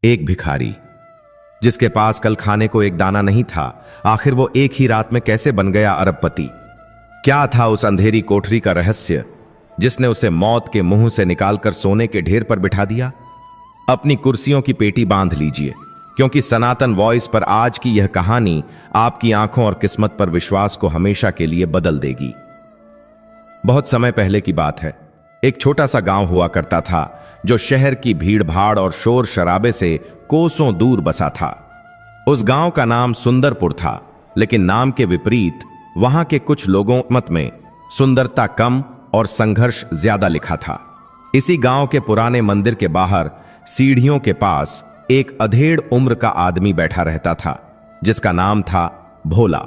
एक भिखारी जिसके पास कल खाने को एक दाना नहीं था, आखिर वो एक ही रात में कैसे बन गया अरबपति? क्या था उस अंधेरी कोठरी का रहस्य जिसने उसे मौत के मुंह से निकालकर सोने के ढेर पर बिठा दिया? अपनी कुर्सियों की पेटी बांध लीजिए, क्योंकि सनातन वॉइस पर आज की यह कहानी आपकी आंखों और किस्मत पर विश्वास को हमेशा के लिए बदल देगी। बहुत समय पहले की बात है। एक छोटा सा गांव हुआ करता था जो शहर की भीड़ भाड़ और शोर शराबे से कोसों दूर बसा था। उस गांव का नाम सुंदरपुर था, लेकिन नाम के विपरीत वहां के कुछ लोगों मत में सुंदरता कम और संघर्ष ज्यादा लिखा था। इसी गांव के पुराने मंदिर के बाहर सीढ़ियों के पास एक अधेड़ उम्र का आदमी बैठा रहता था, जिसका नाम था भोला।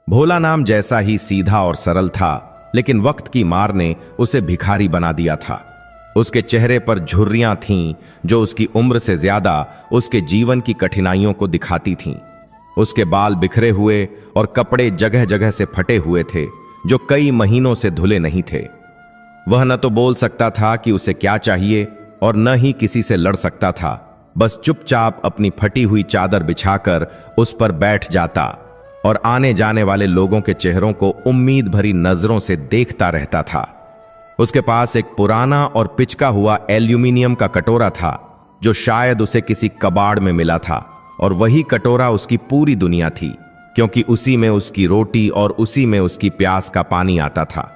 भोला नाम जैसा ही सीधा और सरल था, लेकिन वक्त की मार ने उसे भिखारी बना दिया था। उसके चेहरे पर झुर्रियां थीं जो उसकी उम्र से ज्यादा उसके जीवन की कठिनाइयों को दिखाती थीं। उसके बाल बिखरे हुए और कपड़े जगह जगह से फटे हुए थे, जो कई महीनों से धुले नहीं थे। वह न तो बोल सकता था कि उसे क्या चाहिए और न ही किसी से लड़ सकता था। बस चुपचाप अपनी फटी हुई चादर बिछाकर उस पर बैठ जाता और आने जाने वाले लोगों के चेहरों को उम्मीद भरी नजरों से देखता रहता था। उसके पास एक पुराना और पिचका हुआ एल्यूमिनियम का कटोरा था, जो शायद उसे किसी कबाड़ में मिला था, और वही कटोरा उसकी पूरी दुनिया थी, क्योंकि उसी में उसकी रोटी और उसी में उसकी प्यास का पानी आता था।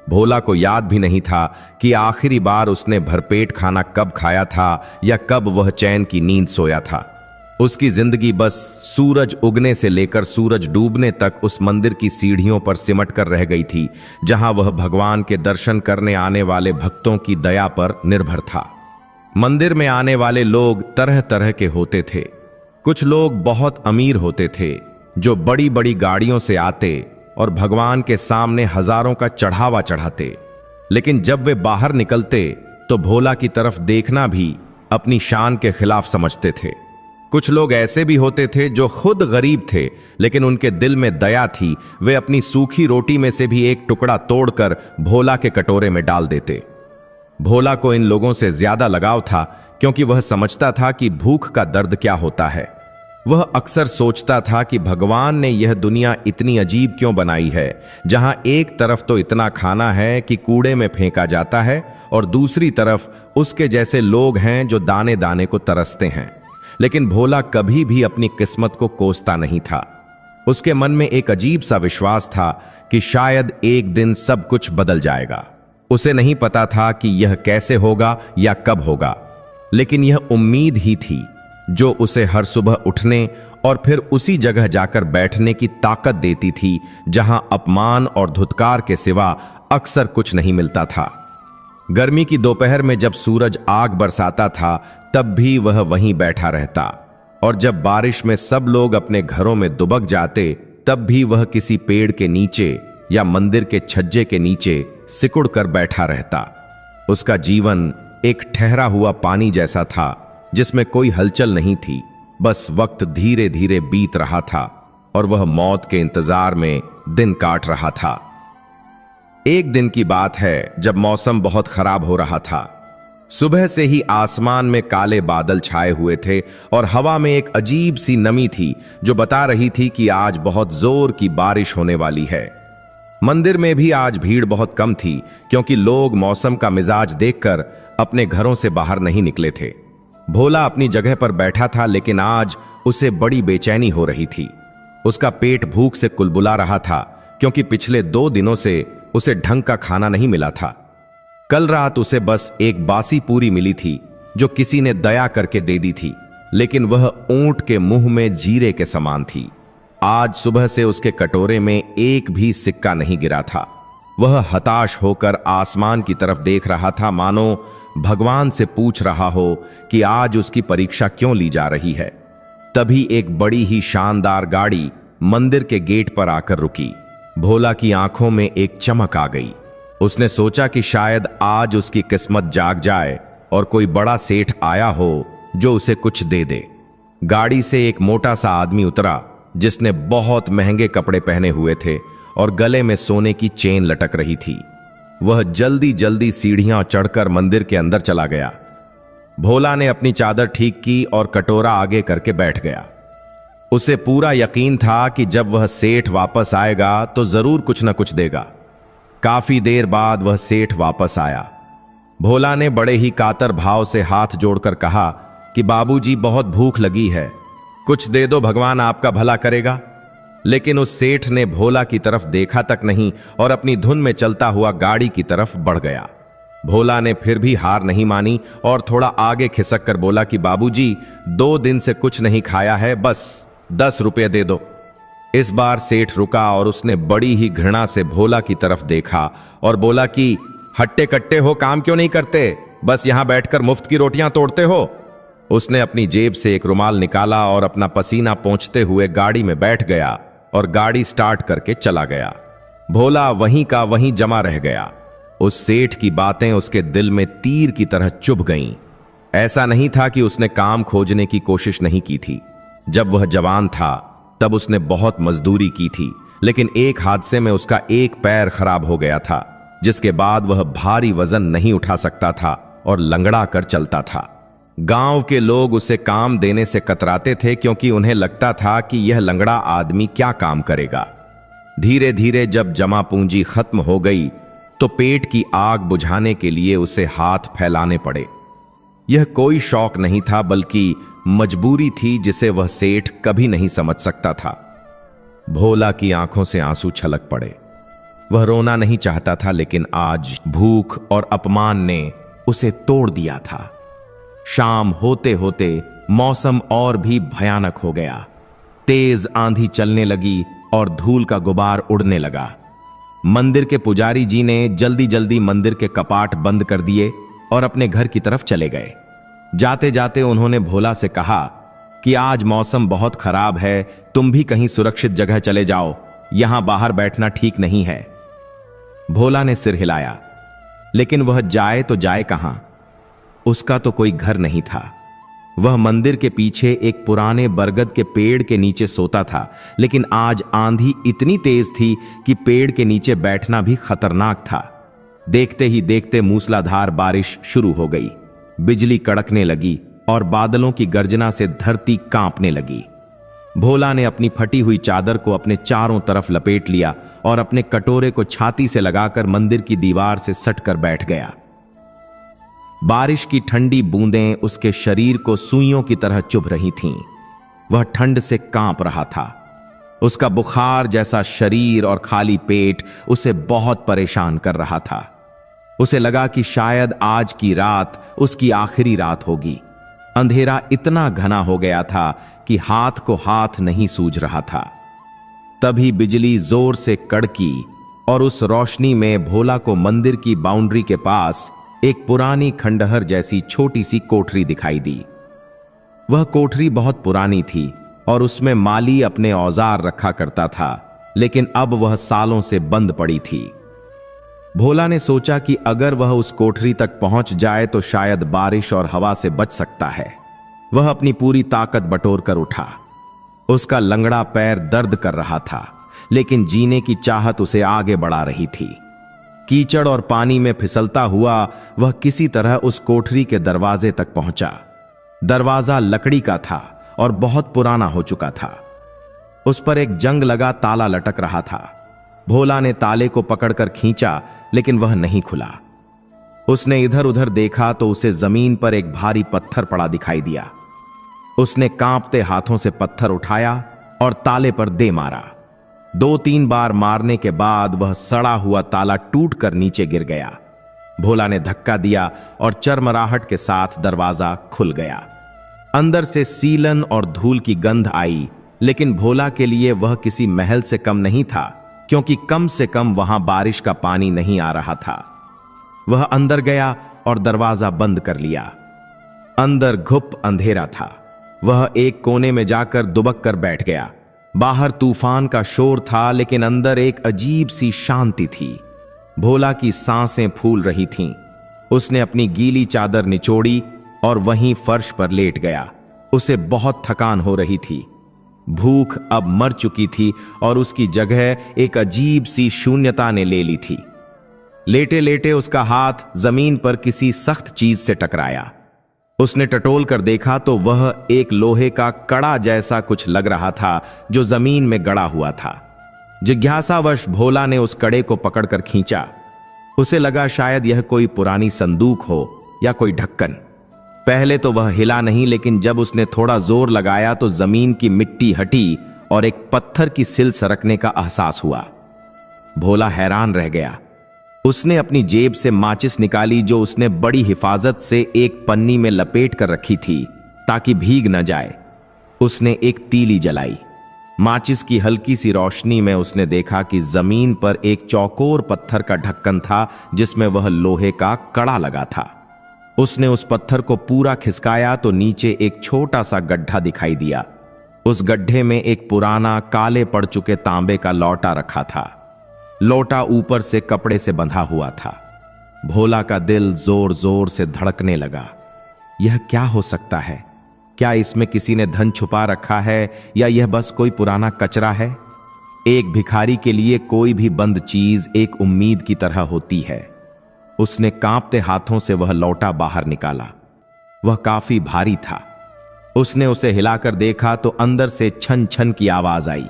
भोला को याद भी नहीं था कि आखिरी बार उसने भरपेट खाना कब खाया था या कब वह चैन की नींद सोया था। उसकी जिंदगी बस सूरज उगने से लेकर सूरज डूबने तक उस मंदिर की सीढ़ियों पर सिमट कर रह गई थी, जहां वह भगवान के दर्शन करने आने वाले भक्तों की दया पर निर्भर था। मंदिर में आने वाले लोग तरह तरह के होते थे। कुछ लोग बहुत अमीर होते थे, जो बड़ी बड़ी गाड़ियों से आते और भगवान के सामने हजारों का चढ़ावा चढ़ाते, लेकिन जब वे बाहर निकलते तो भोला की तरफ देखना भी अपनी शान के खिलाफ समझते थे। कुछ लोग ऐसे भी होते थे जो खुद गरीब थे, लेकिन उनके दिल में दया थी। वे अपनी सूखी रोटी में से भी एक टुकड़ा तोड़कर भोला के कटोरे में डाल देते। भोला को इन लोगों से ज्यादा लगाव था, क्योंकि वह समझता था कि भूख का दर्द क्या होता है। वह अक्सर सोचता था कि भगवान ने यह दुनिया इतनी अजीब क्यों बनाई है, जहां एक तरफ तो इतना खाना है कि कूड़े में फेंका जाता है, और दूसरी तरफ उसके जैसे लोग हैं जो दाने दाने को तरसते हैं। लेकिन भोला कभी भी अपनी किस्मत को कोसता नहीं था। उसके मन में एक अजीब सा विश्वास था कि शायद एक दिन सब कुछ बदल जाएगा। उसे नहीं पता था कि यह कैसे होगा या कब होगा, लेकिन यह उम्मीद ही थी जो उसे हर सुबह उठने और फिर उसी जगह जाकर बैठने की ताकत देती थी, जहां अपमान और धुतकार के सिवा अक्सर कुछ नहीं मिलता था। गर्मी की दोपहर में जब सूरज आग बरसाता था, तब भी वह वहीं बैठा रहता, और जब बारिश में सब लोग अपने घरों में दुबक जाते, तब भी वह किसी पेड़ के नीचे या मंदिर के छज्जे के नीचे सिकुड़ कर बैठा रहता। उसका जीवन एक ठहरा हुआ पानी जैसा था, जिसमें कोई हलचल नहीं थी। बस वक्त धीरे धीरे बीत रहा था और वह मौत के इंतजार में दिन काट रहा था। एक दिन की बात है, जब मौसम बहुत खराब हो रहा था। सुबह से ही आसमान में काले बादल छाए हुए थे और हवा में एक अजीब सी नमी थी, जो बता रही थी कि आज बहुत जोर की बारिश होने वाली है। मंदिर में भी आज भीड़ बहुत कम थी, क्योंकि लोग मौसम का मिजाज देखकर अपने घरों से बाहर नहीं निकले थे। भोला अपनी जगह पर बैठा था, लेकिन आज उसे बड़ी बेचैनी हो रही थी। उसका पेट भूख से कुलबुला रहा था, क्योंकि पिछले 2 दिनों से उसे ढंग का खाना नहीं मिला था। कल रात उसे बस एक बासी पूरी मिली थी, जो किसी ने दया करके दे दी थी, लेकिन वह ऊंट के मुंह में जीरे के समान थी। आज सुबह से उसके कटोरे में एक भी सिक्का नहीं गिरा था। वह हताश होकर आसमान की तरफ देख रहा था, मानो भगवान से पूछ रहा हो कि आज उसकी परीक्षा क्यों ली जा रही है। तभी एक बड़ी ही शानदार गाड़ी मंदिर के गेट पर आकर रुकी। भोला की आंखों में एक चमक आ गई। उसने सोचा कि शायद आज उसकी किस्मत जाग जाए और कोई बड़ा सेठ आया हो जो उसे कुछ दे दे। गाड़ी से एक मोटा सा आदमी उतरा, जिसने बहुत महंगे कपड़े पहने हुए थे और गले में सोने की चेन लटक रही थी। वह जल्दी जल्दी सीढ़ियां चढ़कर मंदिर के अंदर चला गया। भोला ने अपनी चादर ठीक की और कटोरा आगे करके बैठ गया। उसे पूरा यकीन था कि जब वह सेठ वापस आएगा तो जरूर कुछ न कुछ देगा। काफी देर बाद वह सेठ वापस आया। भोला ने बड़े ही कातर भाव से हाथ जोड़कर कहा कि बाबूजी, बहुत भूख लगी है, कुछ दे दो, भगवान आपका भला करेगा। लेकिन उस सेठ ने भोला की तरफ देखा तक नहीं और अपनी धुन में चलता हुआ गाड़ी की तरफ बढ़ गया। भोला ने फिर भी हार नहीं मानी और थोड़ा आगे खिसक कर बोला कि बाबूजी, 2 दिन से कुछ नहीं खाया है, बस 10 रुपये दे दो। इस बार सेठ रुका और उसने बड़ी ही घृणा से भोला की तरफ देखा और बोला कि हट्टे कट्टे हो, काम क्यों नहीं करते, बस यहां बैठकर मुफ्त की रोटियां तोड़ते हो। उसने अपनी जेब से एक रुमाल निकाला और अपना पसीना पोंछते हुए गाड़ी में बैठ गया और गाड़ी स्टार्ट करके चला गया। भोला वहीं का वहीं जमा रह गया। उस सेठ की बातें उसके दिल में तीर की तरह चुभ गईं। ऐसा नहीं था कि उसने काम खोजने की कोशिश नहीं की थी। जब वह जवान था तब उसने बहुत मजदूरी की थी, लेकिन एक हादसे में उसका एक पैर खराब हो गया था, जिसके बाद वह भारी वजन नहीं उठा सकता था और लंगड़ा कर चलता था। गांव के लोग उसे काम देने से कतराते थे क्योंकि उन्हें लगता था कि यह लंगड़ा आदमी क्या काम करेगा। धीरे धीरे जब जमा पूंजी खत्म हो गई तो पेट की आग बुझाने के लिए उसे हाथ फैलाने पड़े। यह कोई शौक नहीं था बल्कि मजबूरी थी जिसे वह सेठ कभी नहीं समझ सकता था। भोला की आंखों से आंसू छलक पड़े। वह रोना नहीं चाहता था, लेकिन आज भूख और अपमान ने उसे तोड़ दिया था। शाम होते होते मौसम और भी भयानक हो गया। तेज आंधी चलने लगी और धूल का गुबार उड़ने लगा। मंदिर के पुजारी जी ने जल्दी जल्दी मंदिर के कपाट बंद कर दिए और अपने घर की तरफ चले गए। जाते जाते उन्होंने भोला से कहा कि आज मौसम बहुत खराब है, तुम भी कहीं सुरक्षित जगह चले जाओ, यहां बाहर बैठना ठीक नहीं है। भोला ने सिर हिलाया, लेकिन वह जाए तो जाए कहां? उसका तो कोई घर नहीं था। वह मंदिर के पीछे एक पुराने बरगद के पेड़ के नीचे सोता था, लेकिन आज आंधी इतनी तेज थी कि पेड़ के नीचे बैठना भी खतरनाक था। देखते ही देखते मूसलाधार बारिश शुरू हो गई। बिजली कड़कने लगी और बादलों की गर्जना से धरती कांपने लगी। भोला ने अपनी फटी हुई चादर को अपने चारों तरफ लपेट लिया और अपने कटोरे को छाती से लगाकर मंदिर की दीवार से सटकर बैठ गया। बारिश की ठंडी बूंदें उसके शरीर को सुइयों की तरह चुभ रही थीं। वह ठंड से कांप रहा था। उसका बुखार जैसा शरीर और खाली पेट उसे बहुत परेशान कर रहा था। उसे लगा कि शायद आज की रात उसकी आखिरी रात होगी। अंधेरा इतना घना हो गया था कि हाथ को हाथ नहीं सूझ रहा था। तभी बिजली जोर से कड़की और उस रोशनी में भोला को मंदिर की बाउंड्री के पास एक पुरानी खंडहर जैसी छोटी सी कोठरी दिखाई दी। वह कोठरी बहुत पुरानी थी और उसमें माली अपने औजार रखा करता था, लेकिन अब वह सालों से बंद पड़ी थी। भोला ने सोचा कि अगर वह उस कोठरी तक पहुंच जाए तो शायद बारिश और हवा से बच सकता है। वह अपनी पूरी ताकत बटोर कर उठा। उसका लंगड़ा पैर दर्द कर रहा था, लेकिन जीने की चाहत उसे आगे बढ़ा रही थी। कीचड़ और पानी में फिसलता हुआ वह किसी तरह उस कोठरी के दरवाजे तक पहुंचा। दरवाजा लकड़ी का था और बहुत पुराना हो चुका था। उस पर एक जंग लगा ताला लटक रहा था। भोला ने ताले को पकड़कर खींचा, लेकिन वह नहीं खुला। उसने इधर उधर देखा तो उसे जमीन पर एक भारी पत्थर पड़ा दिखाई दिया। उसने कांपते हाथों से पत्थर उठाया और ताले पर दे मारा। 2-3 बार मारने के बाद वह सड़ा हुआ ताला टूटकर नीचे गिर गया। भोला ने धक्का दिया और चरमराहट के साथ दरवाजा खुल गया। अंदर से सीलन और धूल की गंध आई, लेकिन भोला के लिए वह किसी महल से कम नहीं था, क्योंकि कम से कम वहां बारिश का पानी नहीं आ रहा था। वह अंदर गया और दरवाजा बंद कर लिया। अंदर घुप अंधेरा था। वह एक कोने में जाकर दुबक कर बैठ गया। बाहर तूफान का शोर था, लेकिन अंदर एक अजीब सी शांति थी। भोला की सांसें फूल रही थीं। उसने अपनी गीली चादर निचोड़ी और वहीं फर्श पर लेट गया। उसे बहुत थकान हो रही थी। भूख अब मर चुकी थी और उसकी जगह एक अजीब सी शून्यता ने ले ली थी। लेटे लेटे उसका हाथ जमीन पर किसी सख्त चीज से टकराया। उसने टटोल कर देखा तो वह एक लोहे का कड़ा जैसा कुछ लग रहा था जो जमीन में गड़ा हुआ था। जिज्ञासावश भोला ने उस कड़े को पकड़कर खींचा। उसे लगा शायद यह कोई पुरानी संदूक हो या कोई ढक्कन। पहले तो वह हिला नहीं, लेकिन जब उसने थोड़ा जोर लगाया तो जमीन की मिट्टी हटी और एक पत्थर की सिल सरकने का एहसास हुआ। भोला हैरान रह गया। उसने अपनी जेब से माचिस निकाली जो उसने बड़ी हिफाजत से एक पन्नी में लपेट कर रखी थी ताकि भीग न जाए। उसने एक तीली जलाई। माचिस की हल्की सी रोशनी में उसने देखा कि जमीन पर एक चौकोर पत्थर का ढक्कन था जिसमें वह लोहे का कड़ा लगा था। उसने उस पत्थर को पूरा खिसकाया तो नीचे एक छोटा सा गड्ढा दिखाई दिया। उस गड्ढे में एक पुराना काले पड़ चुके तांबे का लौटा रखा था। लौटा ऊपर से कपड़े से बंधा हुआ था। भोला का दिल जोर जोर से धड़कने लगा। यह क्या हो सकता है? क्या इसमें किसी ने धन छुपा रखा है या यह बस कोई पुराना कचरा है? एक भिखारी के लिए कोई भी बंद चीज एक उम्मीद की तरह होती है। उसने कांपते हाथों से वह लौटा बाहर निकाला। वह काफी भारी था। उसने उसे हिलाकर देखा तो अंदर से छन छन की आवाज आई।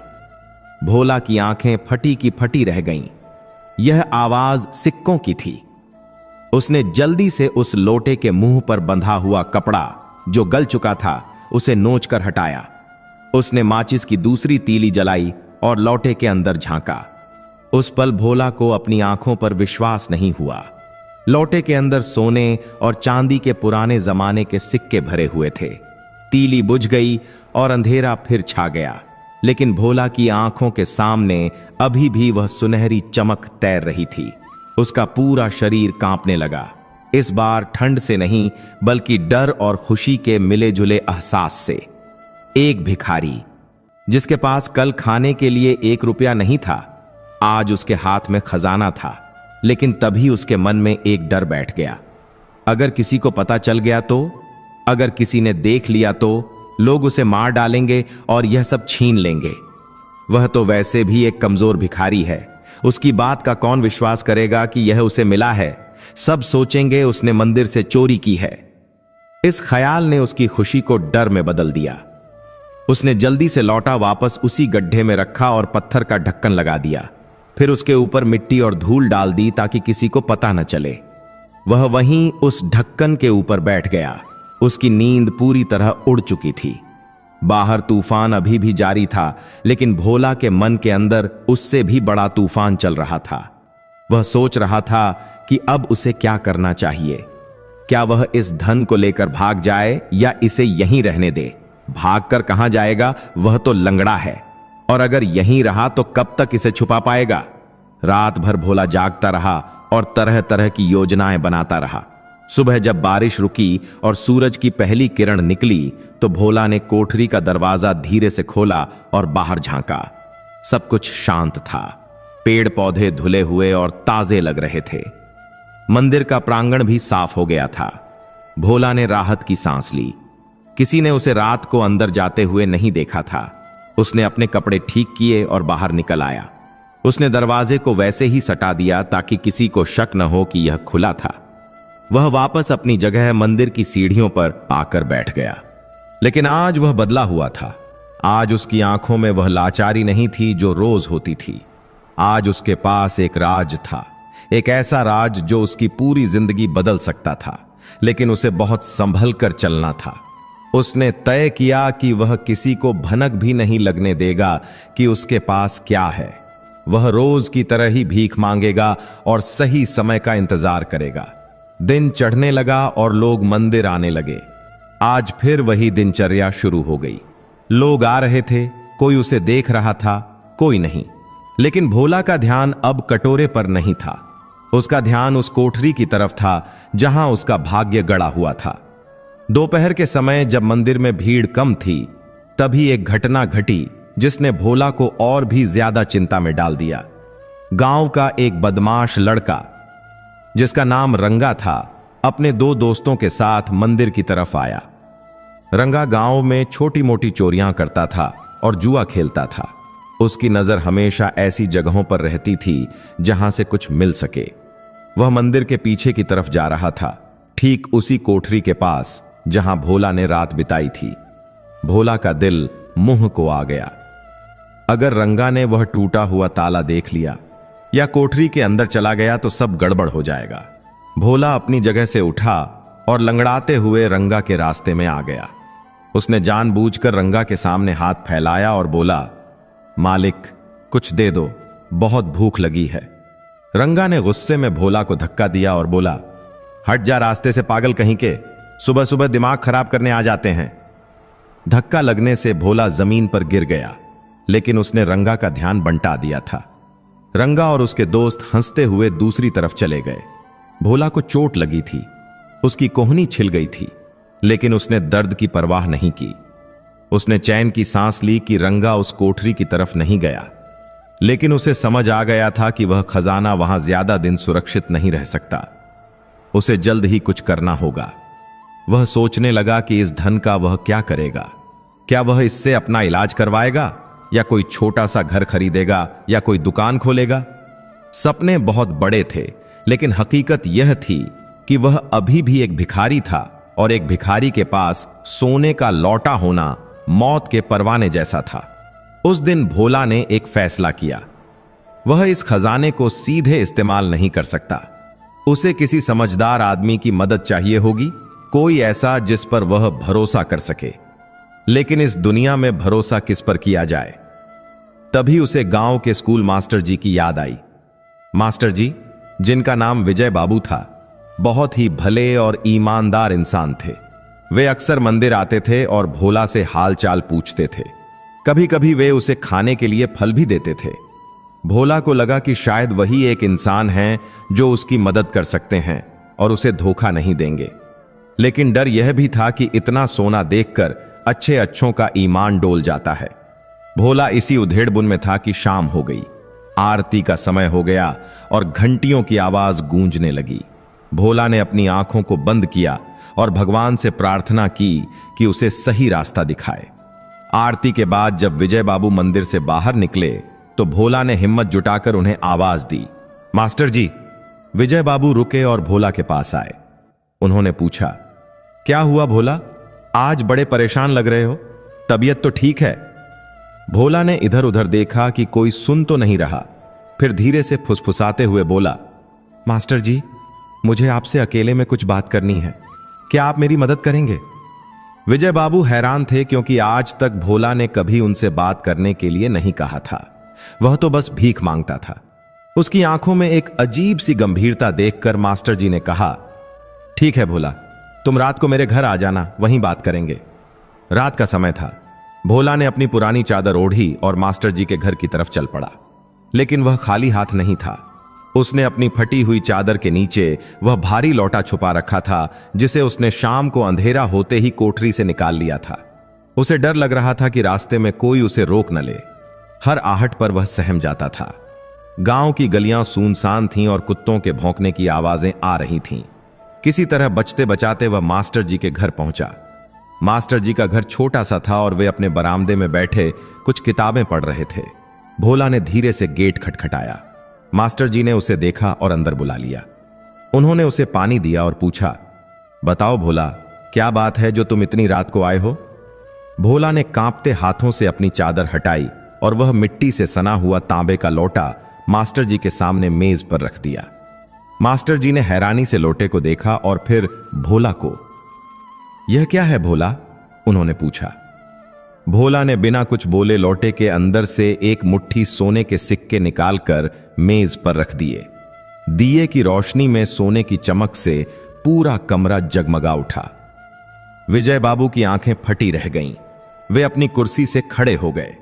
भोला की आंखें फटी की फटी रह गईं। यह आवाज सिक्कों की थी। उसने जल्दी से उस लोटे के मुंह पर बंधा हुआ कपड़ा जो गल चुका था उसे नोच कर हटाया। उसने माचिस की दूसरी तीली जलाई और लौटे के अंदर झांका। उस पल भोला को अपनी आंखों पर विश्वास नहीं हुआ। लौटे के अंदर सोने और चांदी के पुराने जमाने के सिक्के भरे हुए थे। तीली बुझ गई और अंधेरा फिर छा गया, लेकिन भोला की आंखों के सामने अभी भी वह सुनहरी चमक तैर रही थी। उसका पूरा शरीर कांपने लगा, इस बार ठंड से नहीं बल्कि डर और खुशी के मिले जुले एहसास से। एक भिखारी जिसके पास कल खाने के लिए 1 रुपया नहीं था, आज उसके हाथ में खजाना था। लेकिन तभी उसके मन में एक डर बैठ गया। अगर किसी को पता चल गया तो, अगर किसी ने देख लिया तो लोग उसे मार डालेंगे और यह सब छीन लेंगे। वह तो वैसे भी एक कमजोर भिखारी है। उसकी बात का कौन विश्वास करेगा कि यह उसे मिला है? सब सोचेंगे उसने मंदिर से चोरी की है। इस ख्याल ने उसकी खुशी को डर में बदल दिया। उसने जल्दी से लौटा वापस उसी गड्ढे में रखा और पत्थर का ढक्कन लगा दिया। फिर उसके ऊपर मिट्टी और धूल डाल दी ताकि किसी को पता न चले। वह वहीं उस ढक्कन के ऊपर बैठ गया। उसकी नींद पूरी तरह उड़ चुकी थी। बाहर तूफान अभी भी जारी था, लेकिन भोला के मन के अंदर उससे भी बड़ा तूफान चल रहा था। वह सोच रहा था कि अब उसे क्या करना चाहिए। क्या वह इस धन को लेकर भाग जाए या इसे यहीं रहने दे? भागकर कहां जाएगा? वह तो लंगड़ा है, और अगर यहीं रहा तो कब तक इसे छुपा पाएगा? रात भर भोला जागता रहा और तरह तरह की योजनाएं बनाता रहा। सुबह जब बारिश रुकी और सूरज की पहली किरण निकली तो भोला ने कोठरी का दरवाजा धीरे से खोला और बाहर झांका। सब कुछ शांत था। पेड़ पौधे धुले हुए और ताजे लग रहे थे। मंदिर का प्रांगण भी साफ हो गया था। भोला ने राहत की सांस ली। किसी ने उसे रात को अंदर जाते हुए नहीं देखा था। उसने अपने कपड़े ठीक किए और बाहर निकल आया। उसने दरवाजे को वैसे ही सटा दिया ताकि किसी को शक न हो कि यह खुला था। वह वापस अपनी जगह मंदिर की सीढ़ियों पर आकर बैठ गया। लेकिन आज वह बदला हुआ था। आज उसकी आंखों में वह लाचारी नहीं थी जो रोज होती थी। आज उसके पास एक राज था, एक ऐसा राज जो उसकी पूरी जिंदगी बदल सकता था, लेकिन उसे बहुत संभल कर चलना था। उसने तय किया कि वह किसी को भनक भी नहीं लगने देगा कि उसके पास क्या है। वह रोज की तरह ही भीख मांगेगा और सही समय का इंतजार करेगा। दिन चढ़ने लगा और लोग मंदिर आने लगे। आज फिर वही दिनचर्या शुरू हो गई। लोग आ रहे थे, कोई उसे देख रहा था, कोई नहीं। लेकिन भोला का ध्यान अब कटोरे पर नहीं था। उसका ध्यान उस कोठरी की तरफ था जहां उसका भाग्य गड़ा हुआ था। दोपहर के समय जब मंदिर में भीड़ कम थी, तभी एक घटना घटी जिसने भोला को और भी ज्यादा चिंता में डाल दिया। गांव का एक बदमाश लड़का जिसका नाम रंगा था, अपने 2 दोस्तों के साथ मंदिर की तरफ आया। रंगा गांव में छोटी मोटी चोरियां करता था और जुआ खेलता था। उसकी नजर हमेशा ऐसी जगहों पर रहती थी जहां से कुछ मिल सके। वह मंदिर के पीछे की तरफ जा रहा था। ठीक उसी कोठरी के पास जहां भोला ने रात बिताई थी। भोला का दिल मुंह को आ गया। अगर रंगा ने वह टूटा हुआ ताला देख लिया या कोठरी के अंदर चला गया तो सब गड़बड़ हो जाएगा। भोला अपनी जगह से उठा और लंगड़ाते हुए रंगा के रास्ते में आ गया। उसने जानबूझकर रंगा के सामने हाथ फैलाया और बोला, मालिक कुछ दे दो, बहुत भूख लगी है। रंगा ने गुस्से में भोला को धक्का दिया और बोला, हट जा रास्ते से पागल कहीं के, सुबह सुबह दिमाग खराब करने आ जाते हैं। धक्का लगने से भोला जमीन पर गिर गया, लेकिन उसने रंगा का ध्यान बंटा दिया था। रंगा और उसके दोस्त हंसते हुए दूसरी तरफ चले गए। भोला को चोट लगी थी, उसकी कोहनी छिल गई थी, लेकिन उसने दर्द की परवाह नहीं की। उसने चैन की सांस ली कि रंगा उस कोठरी की तरफ नहीं गया, लेकिन उसे समझ आ गया था कि वह खजाना वहां ज्यादा दिन सुरक्षित नहीं रह सकता। उसे जल्द ही कुछ करना होगा। वह सोचने लगा कि इस धन का वह क्या करेगा। क्या वह इससे अपना इलाज करवाएगा या कोई छोटा सा घर खरीदेगा या कोई दुकान खोलेगा? सपने बहुत बड़े थे, लेकिन हकीकत यह थी कि वह अभी भी एक भिखारी था और एक भिखारी के पास सोने का लौटा होना मौत के परवाने जैसा था। उस दिन भोला ने एक फैसला किया। वह इस खजाने को सीधे इस्तेमाल नहीं कर सकता। उसे किसी समझदार आदमी की मदद चाहिए होगी, कोई ऐसा जिस पर वह भरोसा कर सके। लेकिन इस दुनिया में भरोसा किस पर किया जाए? तभी उसे गांव के स्कूल मास्टर जी की याद आई। मास्टर जी, जिनका नाम विजय बाबू था, बहुत ही भले और ईमानदार इंसान थे। वे अक्सर मंदिर आते थे और भोला से हालचाल पूछते थे। कभी कभी वे उसे खाने के लिए फल भी देते थे। भोला को लगा कि शायद वही एक इंसान है जो उसकी मदद कर सकते हैं और उसे धोखा नहीं देंगे। लेकिन डर यह भी था कि इतना सोना देखकर अच्छे अच्छों का ईमान डोल जाता है। भोला इसी उधेड़बुन में था कि शाम हो गई। आरती का समय हो गया और घंटियों की आवाज गूंजने लगी। भोला ने अपनी आंखों को बंद किया और भगवान से प्रार्थना की कि उसे सही रास्ता दिखाए। आरती के बाद जब विजय बाबू मंदिर से बाहर निकले तो भोला ने हिम्मत जुटाकर उन्हें आवाज दी, मास्टर जी। विजय बाबू रुके और भोला के पास आए। उन्होंने पूछा, क्या हुआ भोला, आज बड़े परेशान लग रहे हो, तबीयत तो ठीक है? भोला ने इधर उधर देखा कि कोई सुन तो नहीं रहा। फिर धीरे से फुसफुसाते हुए बोला, मास्टर जी, मुझे आपसे अकेले में कुछ बात करनी है, क्या आप मेरी मदद करेंगे? विजय बाबू हैरान थे, क्योंकि आज तक भोला ने कभी उनसे बात करने के लिए नहीं कहा था। वह तो बस भीख मांगता था। उसकी आंखों में एक अजीब सी गंभीरता देखकर मास्टर जी ने कहा, ठीक है भोला, तुम रात को मेरे घर आ जाना, वहीं बात करेंगे। रात का समय था। भोला ने अपनी पुरानी चादर ओढ़ी और मास्टर जी के घर की तरफ चल पड़ा। लेकिन वह खाली हाथ नहीं था। उसने अपनी फटी हुई चादर के नीचे वह भारी लौटा छुपा रखा था, जिसे उसने शाम को अंधेरा होते ही कोठरी से निकाल लिया था। उसे डर लग रहा था कि रास्ते में कोई उसे रोक न ले। हर आहट पर वह सहम जाता था। गांव की गलियां सुनसान थीं और कुत्तों के भौंकने की आवाजें आ रही थीं। किसी तरह बचते बचाते वह मास्टर जी के घर पहुंचा। मास्टर जी का घर छोटा सा था और वे अपने बरामदे में बैठे कुछ किताबें पढ़ रहे थे। भोला ने धीरे से गेट खटखटाया। मास्टर जी ने उसे देखा और अंदर बुला लिया। उन्होंने उसे पानी दिया और पूछा, बताओ भोला, क्या बात है जो तुम इतनी रात को आए हो? भोला ने कांपते हाथों से अपनी चादर हटाई और वह मिट्टी से सना हुआ तांबे का लोटा मास्टर जी के सामने मेज पर रख दिया। मास्टर जी ने हैरानी से लोटे को देखा और फिर भोला को। यह क्या है भोला? उन्होंने पूछा। भोला ने बिना कुछ बोले लोटे के अंदर से एक मुट्ठी सोने के सिक्के निकालकर मेज पर रख दिए। दिए की रोशनी में सोने की चमक से पूरा कमरा जगमगा उठा। विजय बाबू की आंखें फटी रह गईं। वे अपनी कुर्सी से खड़े हो गए।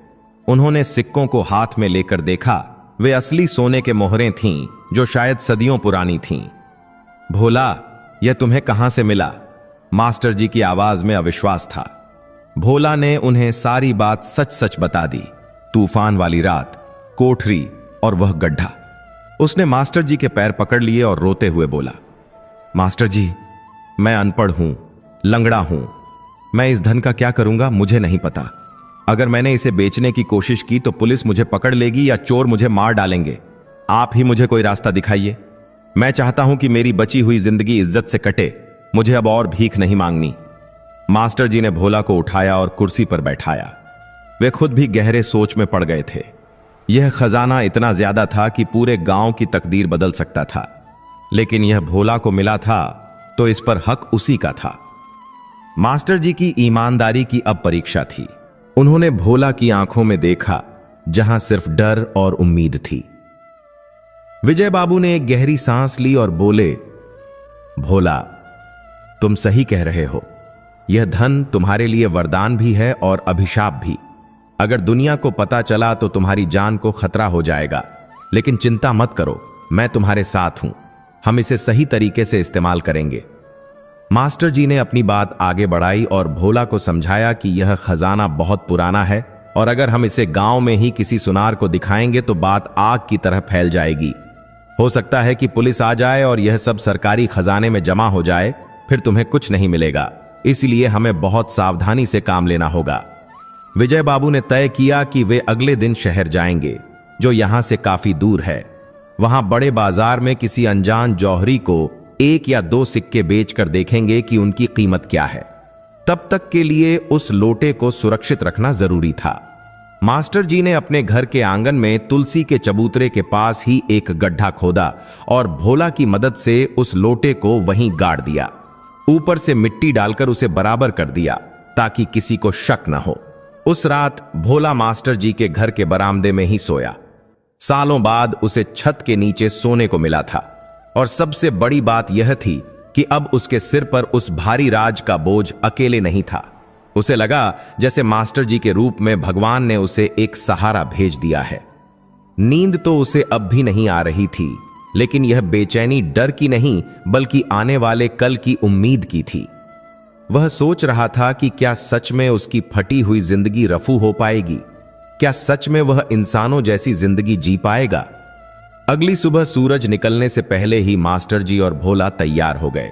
उन्होंने सिक्कों को हाथ में लेकर देखा। वे असली सोने के मोहरें थीं, जो शायद सदियों पुरानी थीं। भोला, यह तुम्हें कहां से मिला? मास्टर जी की आवाज में अविश्वास था। भोला ने उन्हें सारी बात सच सच बता दी। तूफान वाली रात, कोठरी और वह गड्ढा। उसने मास्टर जी के पैर पकड़ लिए और रोते हुए बोला, मास्टर जी, मैं अनपढ़ हूं, लंगड़ा हूं। मैं इस धन का क्या करूंगा मुझे नहीं पता। अगर मैंने इसे बेचने की कोशिश की तो पुलिस मुझे पकड़ लेगी या चोर मुझे मार डालेंगे। आप ही मुझे कोई रास्ता दिखाइए। मैं चाहता हूं कि मेरी बची हुई जिंदगी इज्जत से कटे। मुझे अब और भीख नहीं मांगनी। मास्टर जी ने भोला को उठाया और कुर्सी पर बैठाया। वे खुद भी गहरे सोच में पड़ गए थे। यह खजाना इतना ज्यादा था कि पूरे गांव की तकदीर बदल सकता था, लेकिन यह भोला को मिला था तो इस पर हक उसी का था। मास्टर जी की ईमानदारी की अब परीक्षा थी। उन्होंने भोला की आंखों में देखा जहां सिर्फ डर और उम्मीद थी। विजय बाबू ने एक गहरी सांस ली और बोले, भोला, तुम सही कह रहे हो। यह धन तुम्हारे लिए वरदान भी है और अभिशाप भी। अगर दुनिया को पता चला तो तुम्हारी जान को खतरा हो जाएगा, लेकिन चिंता मत करो, मैं तुम्हारे साथ हूं। हम इसे सही तरीके से इस्तेमाल करेंगे। मास्टर जी ने अपनी बात आगे बढ़ाई और भोला को समझाया कि यह खजाना बहुत पुराना है और अगर हम इसे गांव में ही किसी सुनार को दिखाएंगे तो बात आग की तरह फैल जाएगी। हो सकता है कि पुलिस आ जाए और यह सब सरकारी खजाने में जमा हो जाए, फिर तुम्हें कुछ नहीं मिलेगा। इसलिए हमें बहुत सावधानी से काम लेना होगा। विजय बाबू ने तय किया कि वे अगले दिन शहर जाएंगे, जो यहां से काफी दूर है। वहां बड़े बाजार में किसी अनजान जौहरी को 1 या 2 सिक्के बेचकर देखेंगे कि उनकी कीमत क्या है। तब तक के लिए उस लोटे को सुरक्षित रखना जरूरी था। मास्टर जी ने अपने घर के आंगन में तुलसी के चबूतरे के पास ही एक गड्ढा खोदा और भोला की मदद से उस लोटे को वहीं गाड़ दिया। ऊपर से मिट्टी डालकर उसे बराबर कर दिया ताकि किसी को शक न हो। उस रात भोला मास्टर जी के घर के बरामदे में ही सोया। सालों बाद उसे छत के नीचे सोने को मिला था और सबसे बड़ी बात यह थी कि अब उसके सिर पर उस भारी राज का बोझ अकेले नहीं था। उसे लगा जैसे मास्टर जी के रूप में भगवान ने उसे एक सहारा भेज दिया है। नींद तो उसे अब भी नहीं आ रही थी, लेकिन यह बेचैनी डर की नहीं बल्कि आने वाले कल की उम्मीद की थी। वह सोच रहा था कि क्या सच में उसकी फटी हुई जिंदगी रफू हो पाएगी? क्या सच में वह इंसानों जैसी जिंदगी जी पाएगा? अगली सुबह सूरज निकलने से पहले ही मास्टर जी और भोला तैयार हो गए।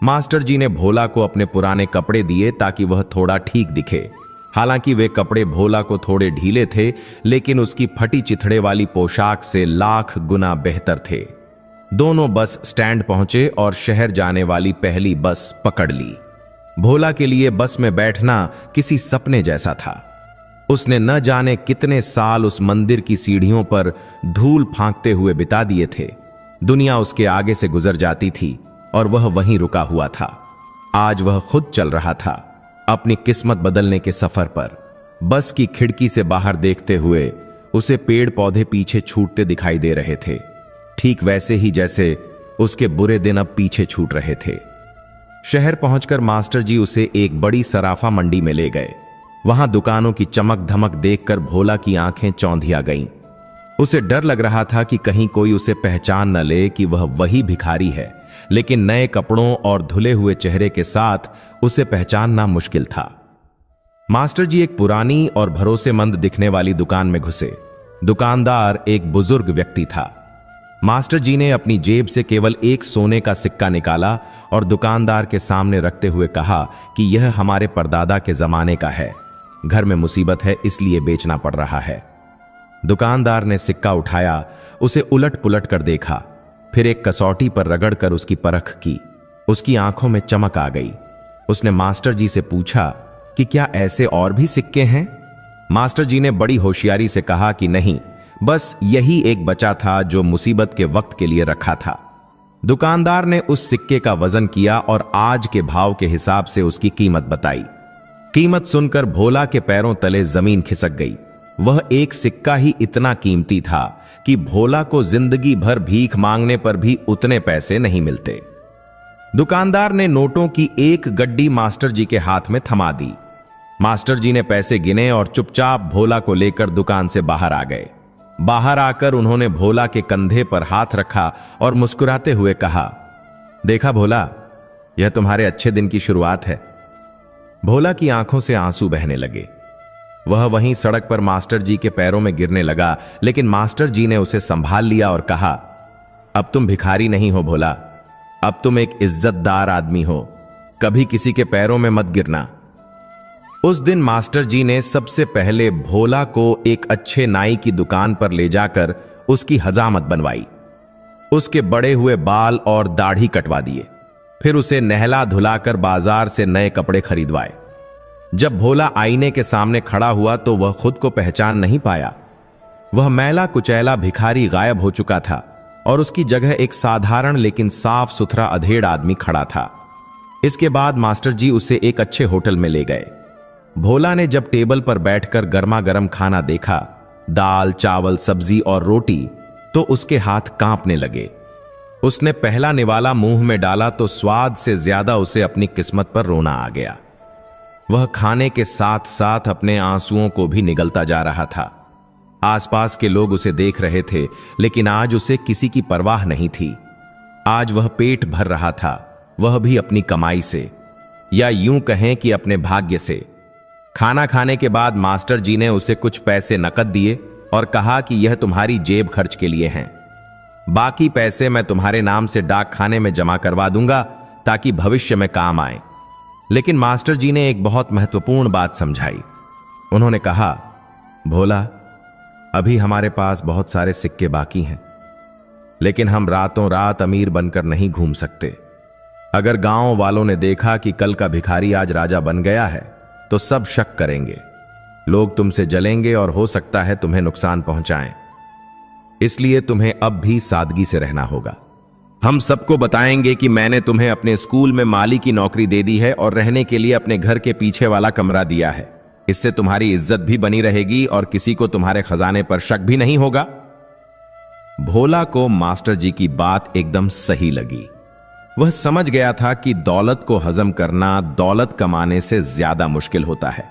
मास्टर जी ने भोला को अपने पुराने कपड़े दिए ताकि वह थोड़ा ठीक दिखे। हालांकि वे कपड़े भोला को थोड़े ढीले थे, लेकिन उसकी फटी चिथड़े वाली पोशाक से लाख गुना बेहतर थे। दोनों बस स्टैंड पहुंचे और शहर जाने वाली पहली बस पकड़ ली। भोला के लिए बस में बैठना किसी सपने जैसा था। उसने न जाने कितने साल उस मंदिर की सीढ़ियों पर धूल फांकते हुए बिता दिए थे। दुनिया उसके आगे से गुजर जाती थी और वह वहीं रुका हुआ था। आज वह खुद चल रहा था अपनी किस्मत बदलने के सफर पर। बस की खिड़की से बाहर देखते हुए उसे पेड़ पौधे पीछे छूटते दिखाई दे रहे थे, ठीक वैसे ही जैसे उसके बुरे दिन अब पीछे छूट रहे थे। शहर पहुंचकर मास्टर जी उसे एक बड़ी सराफा मंडी में ले गए। वहां दुकानों की चमक धमक देखकर भोला की आंखें चौंधिया गईं। उसे डर लग रहा था कि कहीं कोई उसे पहचान न ले कि वह वही भिखारी है, लेकिन नए कपड़ों और धुले हुए चेहरे के साथ उसे पहचानना मुश्किल था। मास्टर जी एक पुरानी और भरोसेमंद दिखने वाली दुकान में घुसे। दुकानदार एक बुजुर्ग व्यक्ति था। मास्टर जी ने अपनी जेब से केवल एक सोने का सिक्का निकाला और दुकानदार के सामने रखते हुए कहा कि यह हमारे परदादा के जमाने का है। घर में मुसीबत है, इसलिए बेचना पड़ रहा है। दुकानदार ने सिक्का उठाया, उसे उलट पुलट कर देखा, फिर एक कसौटी पर रगड़कर उसकी परख की। उसकी आंखों में चमक आ गई। उसने मास्टर जी से पूछा कि क्या ऐसे और भी सिक्के हैं? मास्टर जी ने बड़ी होशियारी से कहा कि नहीं, बस यही एक बचा था जो मुसीबत के वक्त के लिए रखा था। दुकानदार ने उस सिक्के का वजन किया और आज के भाव के हिसाब से उसकी कीमत बताई। कीमत सुनकर भोला के पैरों तले जमीन खिसक गई। वह एक सिक्का ही इतना कीमती था कि भोला को जिंदगी भर भीख मांगने पर भी उतने पैसे नहीं मिलते। दुकानदार ने नोटों की एक गड्डी मास्टर जी के हाथ में थमा दी। मास्टर जी ने पैसे गिने और चुपचाप भोला को लेकर दुकान से बाहर आ गए। बाहर आकर उन्होंने भोला के कंधे पर हाथ रखा और मुस्कुराते हुए कहा, देखा भोला, यह तुम्हारे अच्छे दिन की शुरुआत है। भोला की आंखों से आंसू बहने लगे। वह वहीं सड़क पर मास्टर जी के पैरों में गिरने लगा, लेकिन मास्टर जी ने उसे संभाल लिया और कहा, अब तुम भिखारी नहीं हो भोला, अब तुम एक इज्जतदार आदमी हो, कभी किसी के पैरों में मत गिरना। उस दिन मास्टर जी ने सबसे पहले भोला को एक अच्छे नाई की दुकान पर ले जाकर उसकी हजामत बनवाई। उसके बड़े हुए बाल और दाढ़ी कटवा दिए। फिर उसे नहला धुलाकर बाजार से नए कपड़े खरीदवाए। जब भोला आईने के सामने खड़ा हुआ तो वह खुद को पहचान नहीं पाया। वह मैला कुचैला भिखारी गायब हो चुका था और उसकी जगह एक साधारण लेकिन साफ सुथरा अधेड़ आदमी खड़ा था। इसके बाद मास्टर जी उसे एक अच्छे होटल में ले गए। भोला ने जब टेबल पर बैठकर गर्मा गर्म खाना देखा, दाल चावल सब्जी और रोटी, तो उसके हाथ कांपने लगे। उसने पहला निवाला मुंह में डाला तो स्वाद से ज्यादा उसे अपनी किस्मत पर रोना आ गया। वह खाने के साथ साथ अपने आंसुओं को भी निगलता जा रहा था। आसपास के लोग उसे देख रहे थे, लेकिन आज उसे किसी की परवाह नहीं थी। आज वह पेट भर रहा था, वह भी अपनी कमाई से, या यूं कहें कि अपने भाग्य से। खाना खाने के बाद मास्टर जी ने उसे कुछ पैसे नकद दिए और कहा कि यह तुम्हारी जेब खर्च के लिए हैं। बाकी पैसे मैं तुम्हारे नाम से डाक खाने में जमा करवा दूंगा ताकि भविष्य में काम आए। लेकिन मास्टर जी ने एक बहुत महत्वपूर्ण बात समझाई। उन्होंने कहा, भोला, अभी हमारे पास बहुत सारे सिक्के बाकी हैं, लेकिन हम रातों रात अमीर बनकर नहीं घूम सकते। अगर गांव वालों ने देखा कि कल का भिखारी आज राजा बन गया है तो सब शक करेंगे, लोग तुमसे जलेंगे और हो सकता है तुम्हें नुकसान पहुंचाएं। इसलिए तुम्हें अब भी सादगी से रहना होगा। हम सबको बताएंगे कि मैंने तुम्हें अपने स्कूल में माली की नौकरी दे दी है और रहने के लिए अपने घर के पीछे वाला कमरा दिया है। इससे तुम्हारी इज्जत भी बनी रहेगी और किसी को तुम्हारे खजाने पर शक भी नहीं होगा। भोला को मास्टर जी की बात एकदम सही लगी। वह समझ गया था कि दौलत को हजम करना दौलत कमाने से ज्यादा मुश्किल होता है।